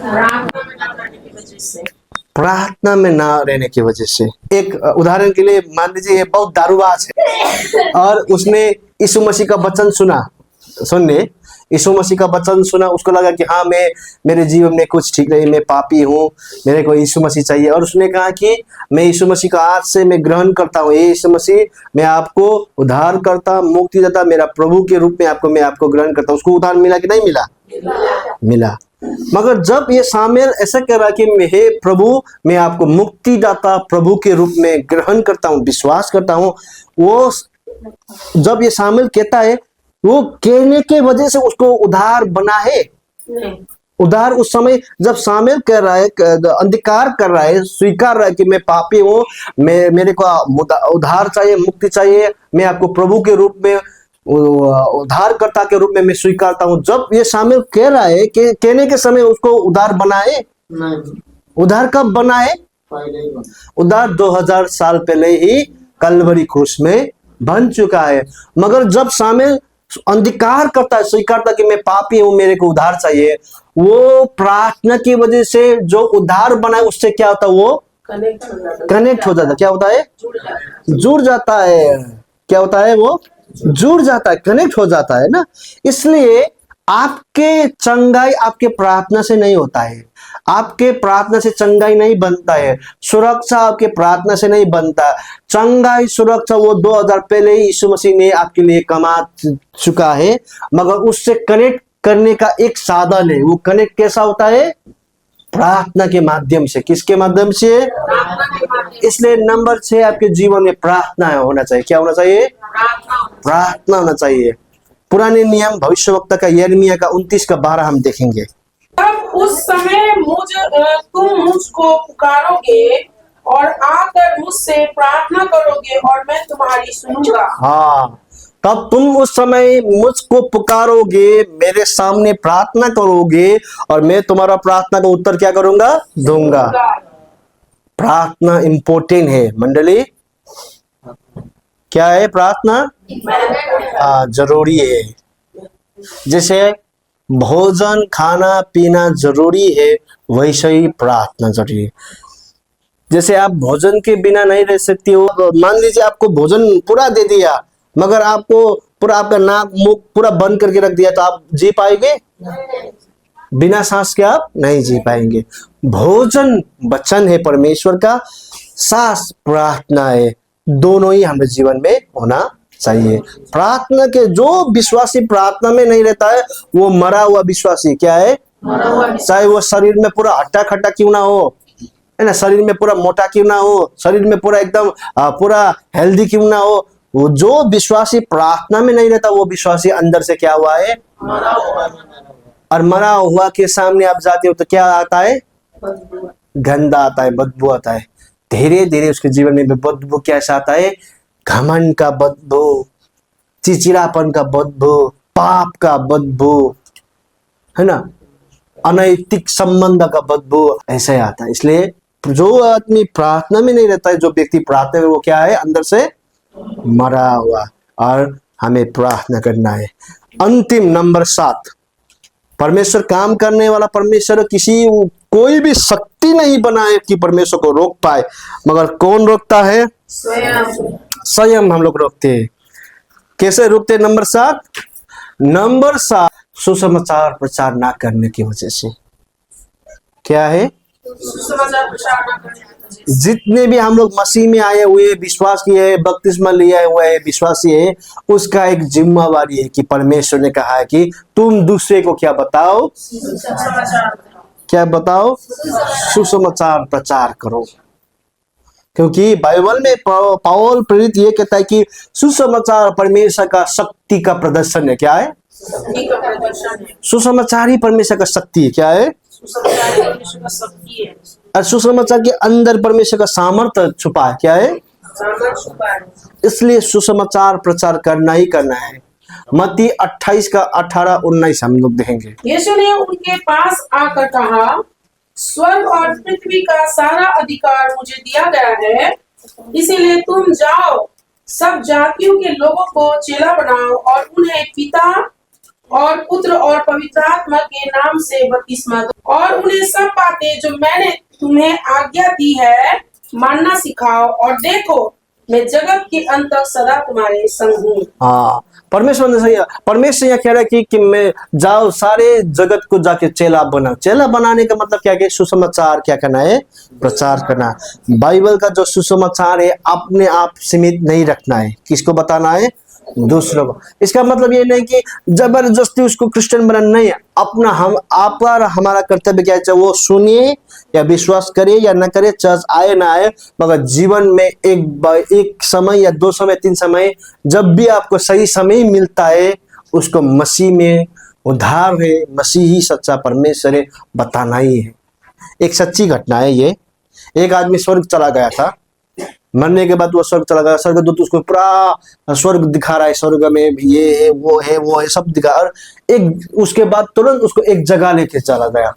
प्रार्थना में ना रहने की वजह से। एक उदाहरण के लिए मान लीजिए बहुत दारूबाज है और उसने यीशु मसीह का वचन सुनने यीशु मसीह का वचन सुना। उसको लगा कि हाँ मेरे जीवन में कुछ ठीक नहीं, मैं पापी हूँ, मेरे को यीशु मसीह चाहिए। और उसने कहा कि मैं यीशु मसीह का आज से मैं ग्रहण करता हूँ। ये यीशु मसीह, मैं आपको उद्धार करता, मुक्ति देता, मेरा प्रभु के रूप में मैं आपको ग्रहण करता हूँ। उसको उद्धार मिला कि नहीं मिला? मिला। मगर जब ये शामिल ऐसा कह रहा कि हे प्रभु, मैं आपको मुक्ति दाता प्रभु के रूप में ग्रहण करता हूँ, विश्वास करता हूँ, वो जब ये शामिल कहता है, वो कहने के वजह से उसको उद्धार बना है? उद्धार उस समय जब शामिल कर रहा है, अंधकार कर रहा है, स्वीकार रहा है कि मैं पापी हूँ, मेरे को उद्धार चाहिए, मुक्ति चाहिए, मैं आपको प्रभु के रूप में, उद्धारकर्ता के रूप में मैं स्वीकारता हूँ। जब ये शामिल कह रहा है कि कहने के समय उसको उद्धार बनाए नहीं। उद्धार कब बनाए? उद्धार 2000 साल पहले ही कलवरी क्रूस में बन चुका है। मगर जब शामिल अंधकार करता है, स्वीकारता कि मैं पापी हूं, मेरे को उद्धार चाहिए, वो प्रार्थना की वजह से जो उद्धार बना है उससे क्या होता है? वो कनेक्ट हो जाता है। क्या होता है? जुड़ जाता है। क्या होता है? वो जुड़ जाता है, कनेक्ट हो जाता है ना। इसलिए आपके चंगाई आपके प्रार्थना से नहीं होता है। आपके प्रार्थना से चंगाई नहीं बनता है। सुरक्षा आपके प्रार्थना से नहीं बनता। चंगाई, सुरक्षा वो 2000 पहले ही यीशु मसीह ने आपके लिए कमा चुका है। मगर उससे कनेक्ट करने का एक साधन है। वो कनेक्ट कैसा होता है? प्रार्थना के माध्यम से। किसके माध्यम से? इसलिए नंबर 6 आपके जीवन में प्रार्थना होना चाहिए। क्या होना चाहिए? प्रार्थना होना चाहिए। पुराने नियम भविष्यवक्ता का यिर्मयाह का 29:12 हम देखेंगे।
तब उस समय तुम मुझको पुकारोगे और आकर मुझसे प्रार्थना करोगे और मैं तुम्हारी सुनूंगा।
हाँ, तब तुम उस समय मुझको पुकारोगे, मेरे सामने प्रार्थना करोगे और मैं तुम्हारा प्रार्थना का उत्तर क्या करूंगा? दूंगा। प्रार्थना इंपॉर्टेंट है मंडली। क्या है? प्रार्थना जरूरी है। जैसे भोजन खाना पीना जरूरी है, वैसे ही प्रार्थना जरूरी है। जैसे आप भोजन के बिना नहीं रह सकती हो, मान लीजिए आपको भोजन पूरा दे दिया मगर आपको पूरा आपका नाक मुख पूरा बंद करके रख दिया, तो आप जी पाएंगे? बिना सांस के आप नहीं जी पाएंगे। भोजन वचन है परमेश्वर का, सांस प्रार्थना है, दोनों ही हमारे जीवन में होना चाहिए। प्रार्थना के जो विश्वासी प्रार्थना में नहीं रहता है वो मरा हुआ विश्वासी क्या है? चाहे वो शरीर में पूरा हट्टा खट्टा क्यों ना हो, है ना, शरीर में पूरा मोटा क्यों ना हो, शरीर में पूरा एकदम पूरा हेल्दी क्यों ना हो, वो जो विश्वासी प्रार्थना में नहीं रहता वो विश्वासी अंदर से क्या हुआ है? और मरा हुआ के सामने आप जाते हो तो क्या आता है? गंदा आता है, बदबू आता है। धीरे धीरे उसके जीवन में बदबू कैसा आता है? घमंड का बदबू, चिचिड़ापन का बदबू, पाप का बदबू, है ना, अनैतिक संबंध का बदबू ऐसे ही आता है। इसलिए जो आदमी प्रार्थना में नहीं रहता है, जो व्यक्ति प्रार्थना में, वो क्या है? अंदर से मरा हुआ। और हमें प्रार्थना करना है। अंतिम नंबर 7, परमेश्वर काम करने वाला परमेश्वर कोई भी शक्ति नहीं बनाए कि परमेश्वर को रोक पाए, मगर कौन रोकता है? स्वयं हम लोग रोकते हैं। कैसे रोकते? नंबर 7 सुसमाचार प्रचार ना करने की वजह से। क्या है?
सुसमाचार प्रचार न करने की वजह से।
जितने भी हम लोग मसीह में आए हुए, विश्वास किए है, बपतिस्मा लिए हुए है, विश्वासी है, उसका एक जिम्मेवारी है कि परमेश्वर ने कहा है कि तुम दूसरे को क्या बताओ? क्या बताओ? सुसमाचार प्रचार करो। क्योंकि बाइबल में पौल प्रेरित ये कहता है कि सुसमाचार परमेश्वर का शक्ति का प्रदर्शन है। क्या है? सुसमाचार ही परमेश्वर का शक्ति है। क्या है? और सुसमाचार के अंदर परमेश्वर का सामर्थ्य छुपा है। क्या है? इसलिए सुसमाचार प्रचार करना ही करना है। मत्ती 28 का 18-19 हम लोग देखेंगे।
यीशु ने उनके पास आकर कहा, स्वर्ग और पृथ्वी का सारा अधिकार मुझे दिया गया है, इसीलिए तुम जाओ, सब जातियों के लोगों को चेला बनाओ और उन्हें पिता और पुत्र और पवित्र आत्मा के नाम से बपतिस्मा दो और उन्हें सब बातें जो मैंने तुम्हें आज्ञा दी है मानना सिखाओ, और देखो मैं जगत के अंत तक सदा तुम्हारे संग हूँ।
हाँ, परमेश्वर यहाँ कह रहा है कि मैं जाओ, सारे जगत को जाके चेला बनाओ। चेला बनाने का मतलब क्या है? सुसमाचार क्या करना है? प्रचार करना। बाइबल का जो सुसमाचार है अपने आप सीमित नहीं रखना है। किसको बताना है? दूसरों को। इसका मतलब ये नहीं कि जबरदस्ती उसको क्रिश्चियन बनाना नहीं है। अपना हमारा कर्तव्य क्या है? चाहे वो सुनिए या विश्वास करे या न करे, चर्च आए ना आए, मगर जीवन में एक समय या 2 समय 3 समय, जब भी आपको सही समय मिलता है, उसको मसीह में उद्धार है, मसीह ही सच्चा परमेश्वर है, बताना ही है। एक सच्ची घटना है ये। एक आदमी स्वर्ग चला गया था, मरने के बाद वो स्वर्ग चला गया। स्वर्गदूत उसको पूरा स्वर्ग दिखा रहा है, स्वर्ग में ये है वो है सब दिखा, और उसके बाद तुरंत उसको एक जगह लेके चला गया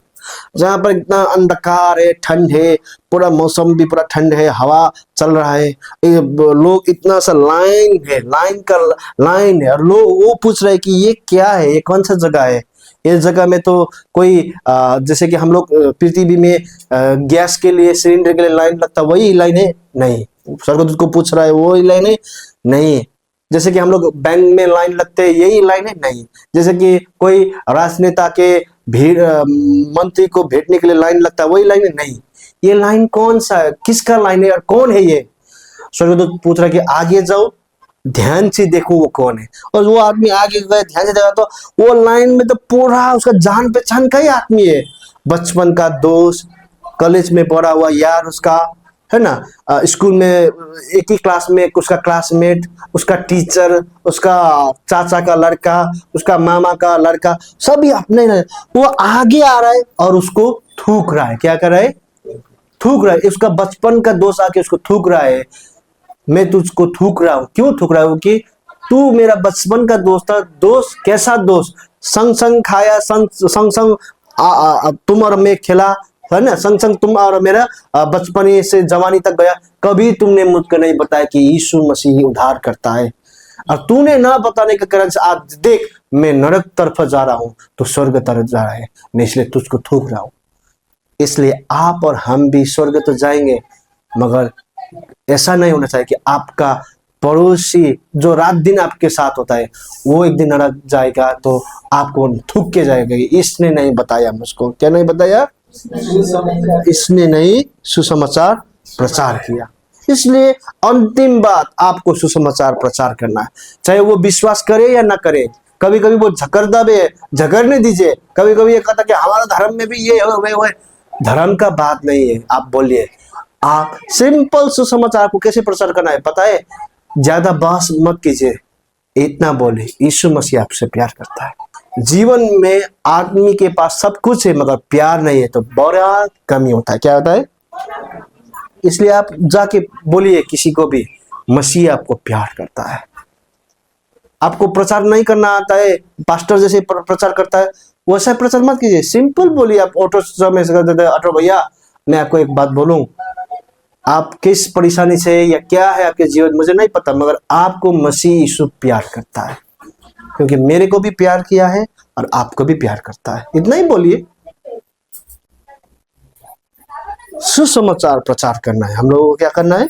जहां पर इतना अंधकार है, ठंड है, पूरा मौसम भी पूरा ठंड है, हवा चल रहा है, लोग इतना सा लाइन है, और लोग वो पूछ रहे हैं कि ये क्या है, ये कौन सा जगह है? इस जगह में तो कोई जैसे कि हम लोग पृथ्वी में गैस के लिए, सिलेंडर के लिए लाइन लगता, वही लाइन है? नहीं। स्वर्गदूत को पूछ रहा है, वो लाइन है? नहीं। जैसे कि हम लोग बैंक में लाइन लगते हैं, यही लाइन है? नहीं। जैसे कि कोई राजनेता के मंत्री को भेजने के लिए लाइन लगता है, वही लाइन है? नहीं। ये लाइन कौन सा है? किसका लाइन है और कौन है ये? स्वर्गदूत पूछ रहा है कि आगे जाओ, ध्यान से देखो वो कौन है। और वो आदमी आगे गए, ध्यान से देखा तो वो लाइन में तो पूरा उसका जान पहचान का ही आदमी है, बचपन का दोस्त, कॉलेज में पढ़ा हुआ यार उसका, है ना, स्कूल में एक ही क्लास में उसका क्लासमेट, उसका टीचर, उसका चाचा का लड़का, उसका मामा का लड़का, सभी अपने। वो आगे आ रहा है और उसको थूक रहा है। क्या कर रहा है? थूक रहा है। उसका बचपन का दोस्त आके उसको थूक रहा है, मैं तुझको थूक रहा हूँ। क्यों थूक रहा हूँ? कि तू मेरा बचपन का दोस्त था। दोस्त कैसा दोस्त? संग संग खाया, संग तुम और मैं खेला, है ना, संग संग तुम और मेरा बचपन से जवानी तक गया। कभी तुमने मुझको नहीं बताया कि यीशु मसीह उद्धार करता है, और तूने ना बताने के कारण से आज देख मैं नरक तरफ जा रहा हूं तो स्वर्ग तरफ जा रहा है, मैं इसलिए तुझको थूक रहा हूं। इसलिए आप और हम भी स्वर्ग तो जाएंगे, मगर ऐसा नहीं होना चाहिए कि आपका पड़ोसी जो रात दिन आपके साथ होता है वो एक दिन नरक जाएगा तो आपको थूक के जाएगा। इसने नहीं बताया मुझको, क्या नहीं बताया? इसने नहीं सुसमाचार प्रचार किया। इसलिए अंतिम बात, आपको सुसमाचार प्रचार करना है, चाहे वो विश्वास करे या ना करे। कभी कभी वो झगड़ने दीजिए। कभी कभी ये कहता कि हमारा धर्म में भी ये है, धर्म का बात नहीं है। आप बोलिए, आप सिंपल सुसमाचार को कैसे प्रचार करना है पता है? ज्यादा बहस मत कीजिए, इतना बोले यीशु मसीह आपसे प्यार करता है। जीवन में आदमी के पास सब कुछ है मगर प्यार नहीं है तो बड़ा कमी होता है। क्या होता है? इसलिए आप जाके बोलिए किसी को भी, मसीह आपको प्यार करता है। आपको प्रचार नहीं करना आता है, पास्टर जैसे प्रचार करता है वैसा प्रचार मत कीजिए। सिंपल बोलिए। आप ऑटो में से कहते हैं, ऑटो भैया मैं आपको एक बात बोलूं, आप किस परेशानी से या क्या है आपके जीवन मुझे नहीं पता, मगर आपको मसीह यीशु प्यार करता है, क्योंकि मेरे को भी प्यार किया है और आपको भी प्यार करता है। इतना ही बोलिए। सुसमाचार प्रचार करना है हम लोगों को। क्या करना है?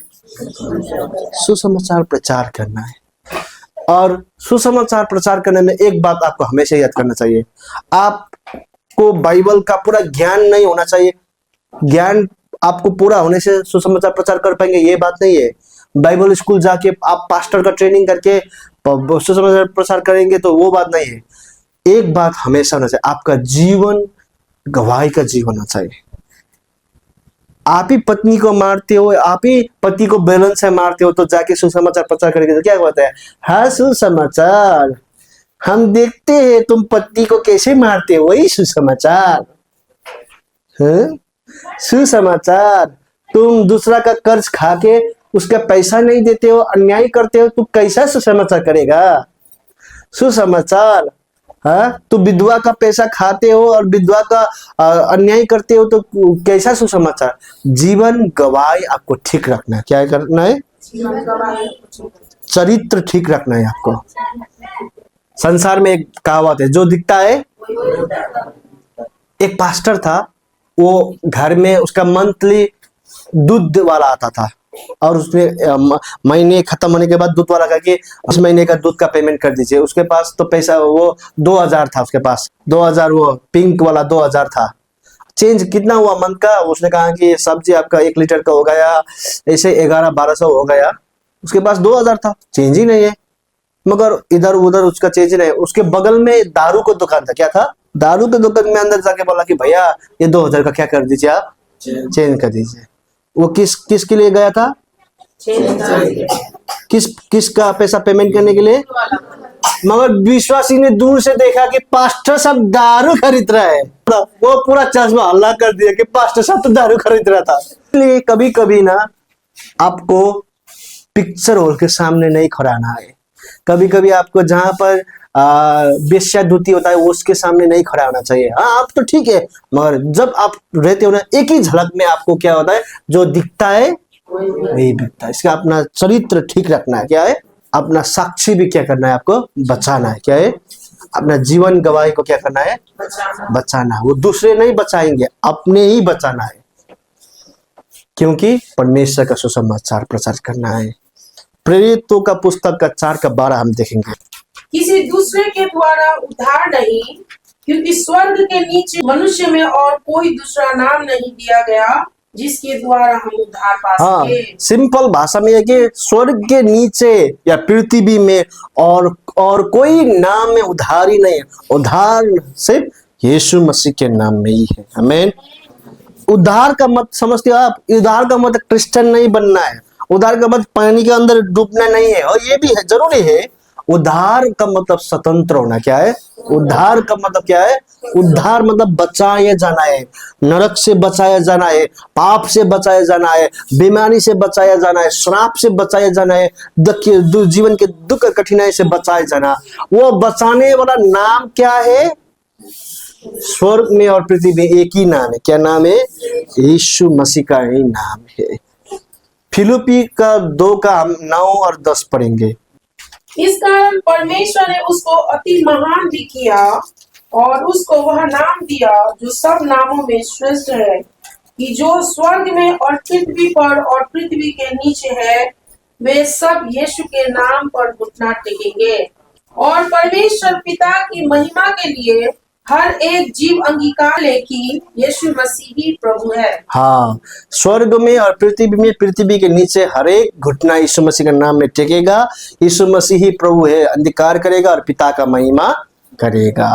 सुसमाचार प्रचार करना है। और सुसमाचार प्रचार करने में एक बात आपको हमेशा याद करना चाहिए, आपको बाइबल का पूरा ज्ञान नहीं होना चाहिए। ज्ञान आपको पूरा होने से सुसमाचार प्रचार कर पाएंगे ये बात नहीं है। बाइबल स्कूल जाके आप पास्टर का ट्रेनिंग करके सुसमाचार प्रचार करेंगे तो वो बात नहीं है। एक बात हमेशा होना चाहिए, आपका जीवन गवाही का जीवन होना चाहिए। आप ही पत्नी को मारते हो, आप ही पति को बेलन से मारते हो तो जाके सुसमाचार प्रचार करेंगे तो क्या होता है? हाँ सुसमाचार, हम देखते हैं तुम पति को कैसे मारते हो, वही सुसमाचार। सुसमाचार, तुम दूसरा का कर्ज खा के उसका पैसा नहीं देते हो, अन्याय करते हो, तू कैसा सुसमाचार करेगा? सुसमाचार, हाँ, तू विधवा का पैसा खाते हो और विधवा का अन्याय करते हो तो कैसा सुसमाचार? जीवन गवाही आपको ठीक रखना है। क्या करना है? चरित्र ठीक रखना है आपको। संसार में एक कहावत है, जो दिखता है। एक पास्टर था, वो घर में उसका मंथली दूध वाला आता था और उसने महीने खत्म होने के बाद दूध वाला कहा कि उस महीने का दूध का पेमेंट कर दीजिए। उसके पास तो पैसा वो 2000 था, उसके पास 2000, वो पिंक वाला 2000 था। चेंज कितना हुआ मंथ का? उसने कहा कि सब्जी आपका 1 लीटर का हो गया, ऐसे 1100-1200 हो गया। उसके पास 2000 था, चेंज ही नहीं है। मगर इधर उधर उसका चेंज नहीं है। उसके बगल में दारू का दुकान था। क्या था? दारू के दुकान में अंदर जाके बोला कि भैया ये 2000 का क्या कर दीजिए, आप चेंज कर दीजिए। वो किसके लिए गया था? किसका पैसा पेमेंट करने के लिए? मगर विश्वासी ने दूर से देखा कि पास्टर साहब दारू खरीद रहा है, वो पूरा चश्मा हल्ला कर दिया कि पास्टर साहब तो दारू खरीद रहा था। इसलिए कभी कभी ना आपको पिक्चर हॉल के सामने नहीं खड़ाना है। कभी कभी आपको जहां पर वेश्यावृत्ति होता है उसके सामने नहीं खड़ा होना चाहिए। हाँ, आप तो ठीक है, मगर जब आप रहते हो ना, एक ही झलक में आपको क्या होता है, जो दिखता है वही दिखता है। इसका अपना चरित्र ठीक रखना है। क्या है? अपना साक्षी भी क्या करना है, आपको बचाना है। क्या है? अपना जीवन गवाही को क्या करना है? बचाना है। वो दूसरे नहीं बचाएंगे, अपने ही बचाना है, क्योंकि परमेश्वर का सुसमाचार प्रचार करना है। प्रेरितों का पुस्तक का 4:12 हम देखेंगे।
किसी दूसरे के द्वारा उद्धार नहीं, क्योंकि स्वर्ग के नीचे मनुष्य में और कोई दूसरा नाम नहीं दिया गया जिसके द्वारा हम उद्धार पा सके।
हाँ, सिंपल भाषा में है कि स्वर्ग के नीचे या पृथ्वी में और कोई नाम में उद्धार ही नहीं है। उद्धार सिर्फ यीशु मसीह के नाम में ही है। आमीन। उद्धार का मत समझते हो आप? उद्धार का मत क्रिश्चियन नहीं बनना है। उद्धार का मत पानी के अंदर डूबना नहीं है, और ये भी है, जरूरी है। उद्धार का मतलब स्वतंत्र होना। क्या है उद्धार का मतलब? क्या है उद्धार मतलब? बचाया जाना है, नरक से बचाया जाना है, पाप से बचाया जाना है, बीमारी से बचाया जाना है, श्राप से बचाया जाना है, जीवन के दुख कठिनाई से बचाया जाना। वो बचाने वाला नाम क्या है? स्वर्ग में और पृथ्वी में एक ही नाम है। क्या नाम है? यीशु मसीह का ही नाम है। फिलिप्पी का 2 का हम 9 और 10 पढ़ेंगे।
इस कारण परमेश्वर ने उसको अति महान भी किया और उसको वह नाम दिया जो सब नामों में श्रेष्ठ है, कि जो स्वर्ग में और पृथ्वी पर और पृथ्वी के नीचे है, वे सब यीशु के नाम पर घुटना टेकेंगे। और परमेश्वर पिता की महिमा के लिए हर एक जीव अंगीकार ले कि यीशु मसीह ही प्रभु है।
हाँ, स्वर्ग में और पृथ्वी में, पृथ्वी के नीचे हर एक घुटना यीशु मसीह के नाम में टेकेगा। यीशु मसीह ही प्रभु है, अंगीकार करेगा और पिता का महिमा करेगा।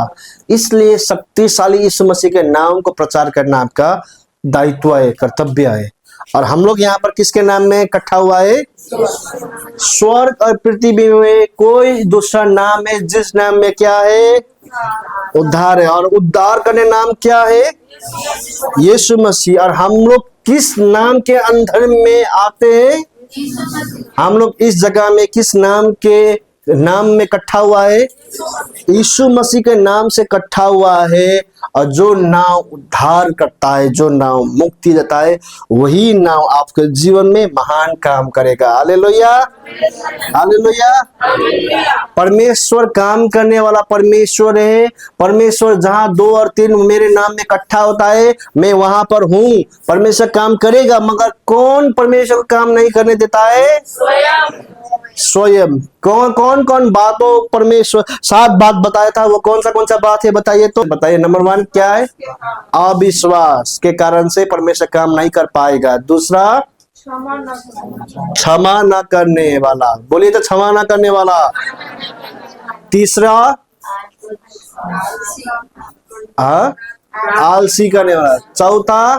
इसलिए शक्तिशाली यीशु मसीह के नाम को प्रचार करना आपका दायित्व है, कर्तव्य है। और हम लोग यहाँ पर किसके नाम में इकट्ठा हुआ है? स्वर्ग और पृथ्वी में कोई दूसरा नाम है जिस नाम में क्या है? उद्धार है। और उद्धार करने नाम क्या है? यीशु मसीह। और हम लोग किस नाम के अंदर में आते हैं? हम लोग इस जगह में किस नाम के नाम में इकट्ठा हुआ है? यीशु मसीह के नाम से इकट्ठा हुआ है। और जो नाम उद्धार करता है, जो नाम मुक्ति देता है, वही नाम आपके जीवन में महान काम करेगा। Hallelujah, hallelujah. परमेश्वर काम करने वाला परमेश्वर है। परमेश्वर जहां 2 और 3 मेरे नाम में इकट्ठा होता है, मैं वहां पर हूं। परमेश्वर काम करेगा, मगर कौन परमेश्वर काम नहीं करने देता है? स्वयं। कौन बातों परमेश्वर 7 बात बताया था, वो कौन सा बात है बताइए तो। बताइए, नंबर 1 क्या है? अविश्वास के कारण से परमेश्वर काम नहीं कर पाएगा। दूसरा, क्षमा न करने वाला। बोलिए तो, क्षमा न करने वाला। तीसरा, आलसी करने वाला। चौथा,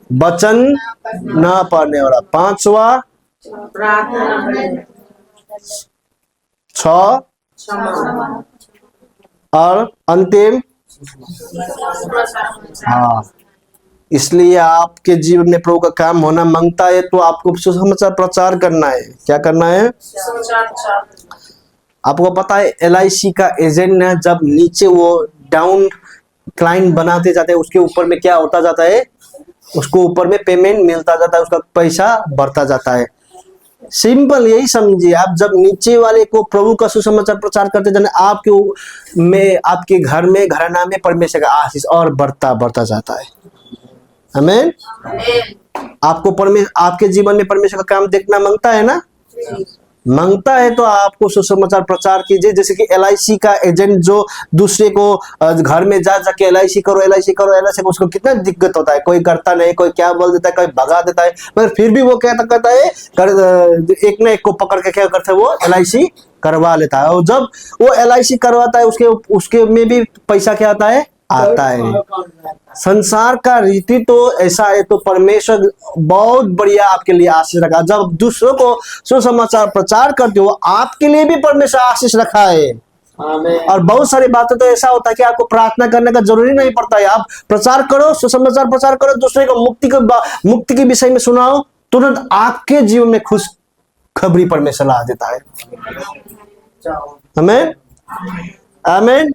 वचन न पढ़ने वाला। 5वां, 6 और अंतिम, हाँ। इसलिए आपके जीवन में प्रभु का काम होना मांगता है तो आपको सुसमाचार प्रचार करना है। क्या करना है? आपको पता है LIC का एजेंट है, जब नीचे वो डाउन क्लाइंट बनाते जाते हैं, उसके ऊपर में क्या होता जाता है? उसको ऊपर में पेमेंट मिलता जाता है, उसका पैसा बढ़ता जाता है। सिंपल यही समझिए, आप जब नीचे वाले को प्रभु का सुसमाचार प्रचार करते जाने, आपके में, आपके घर में, घराना में परमेश्वर का आशीष और बढ़ता जाता है। आमीन। आपको आपके जीवन में परमेश्वर का काम देखना मांगता है ना? मांगता है तो आपको सुसमाचार प्रचार कीजिए। जैसे कि LIC का एजेंट जो दूसरे को घर में जाके LIC करो, LIC को, उसको कितना दिक्कत होता है। कोई करता नहीं, कोई क्या बोल देता है, कोई भगा देता है, मगर फिर भी वो क्या कहता है, एक ना एक को पकड़ के क्या करता है, वो LIC करवा लेता है। और जब वो LIC करवाता है, उसके में भी पैसा क्या आता है? आता है। संसार का रीति तो ऐसा है, तो परमेश्वर बहुत बढ़िया आपके लिए आशीष रखा। जब दूसरों को सुसमाचार प्रचार करते हो, आपके लिए भी परमेश्वर आशीष रखा है। और बहुत सारी बातें तो ऐसा होता है कि आपको प्रार्थना करने का जरूरी नहीं पड़ता है। आप प्रचार करो, सुसमाचार प्रचार करो, दूसरे को मुक्ति के विषय में सुनाओ, तुरंत आपके जीवन में खुश खबरी परमेश्वर ला देता है। आमीन, आमीन।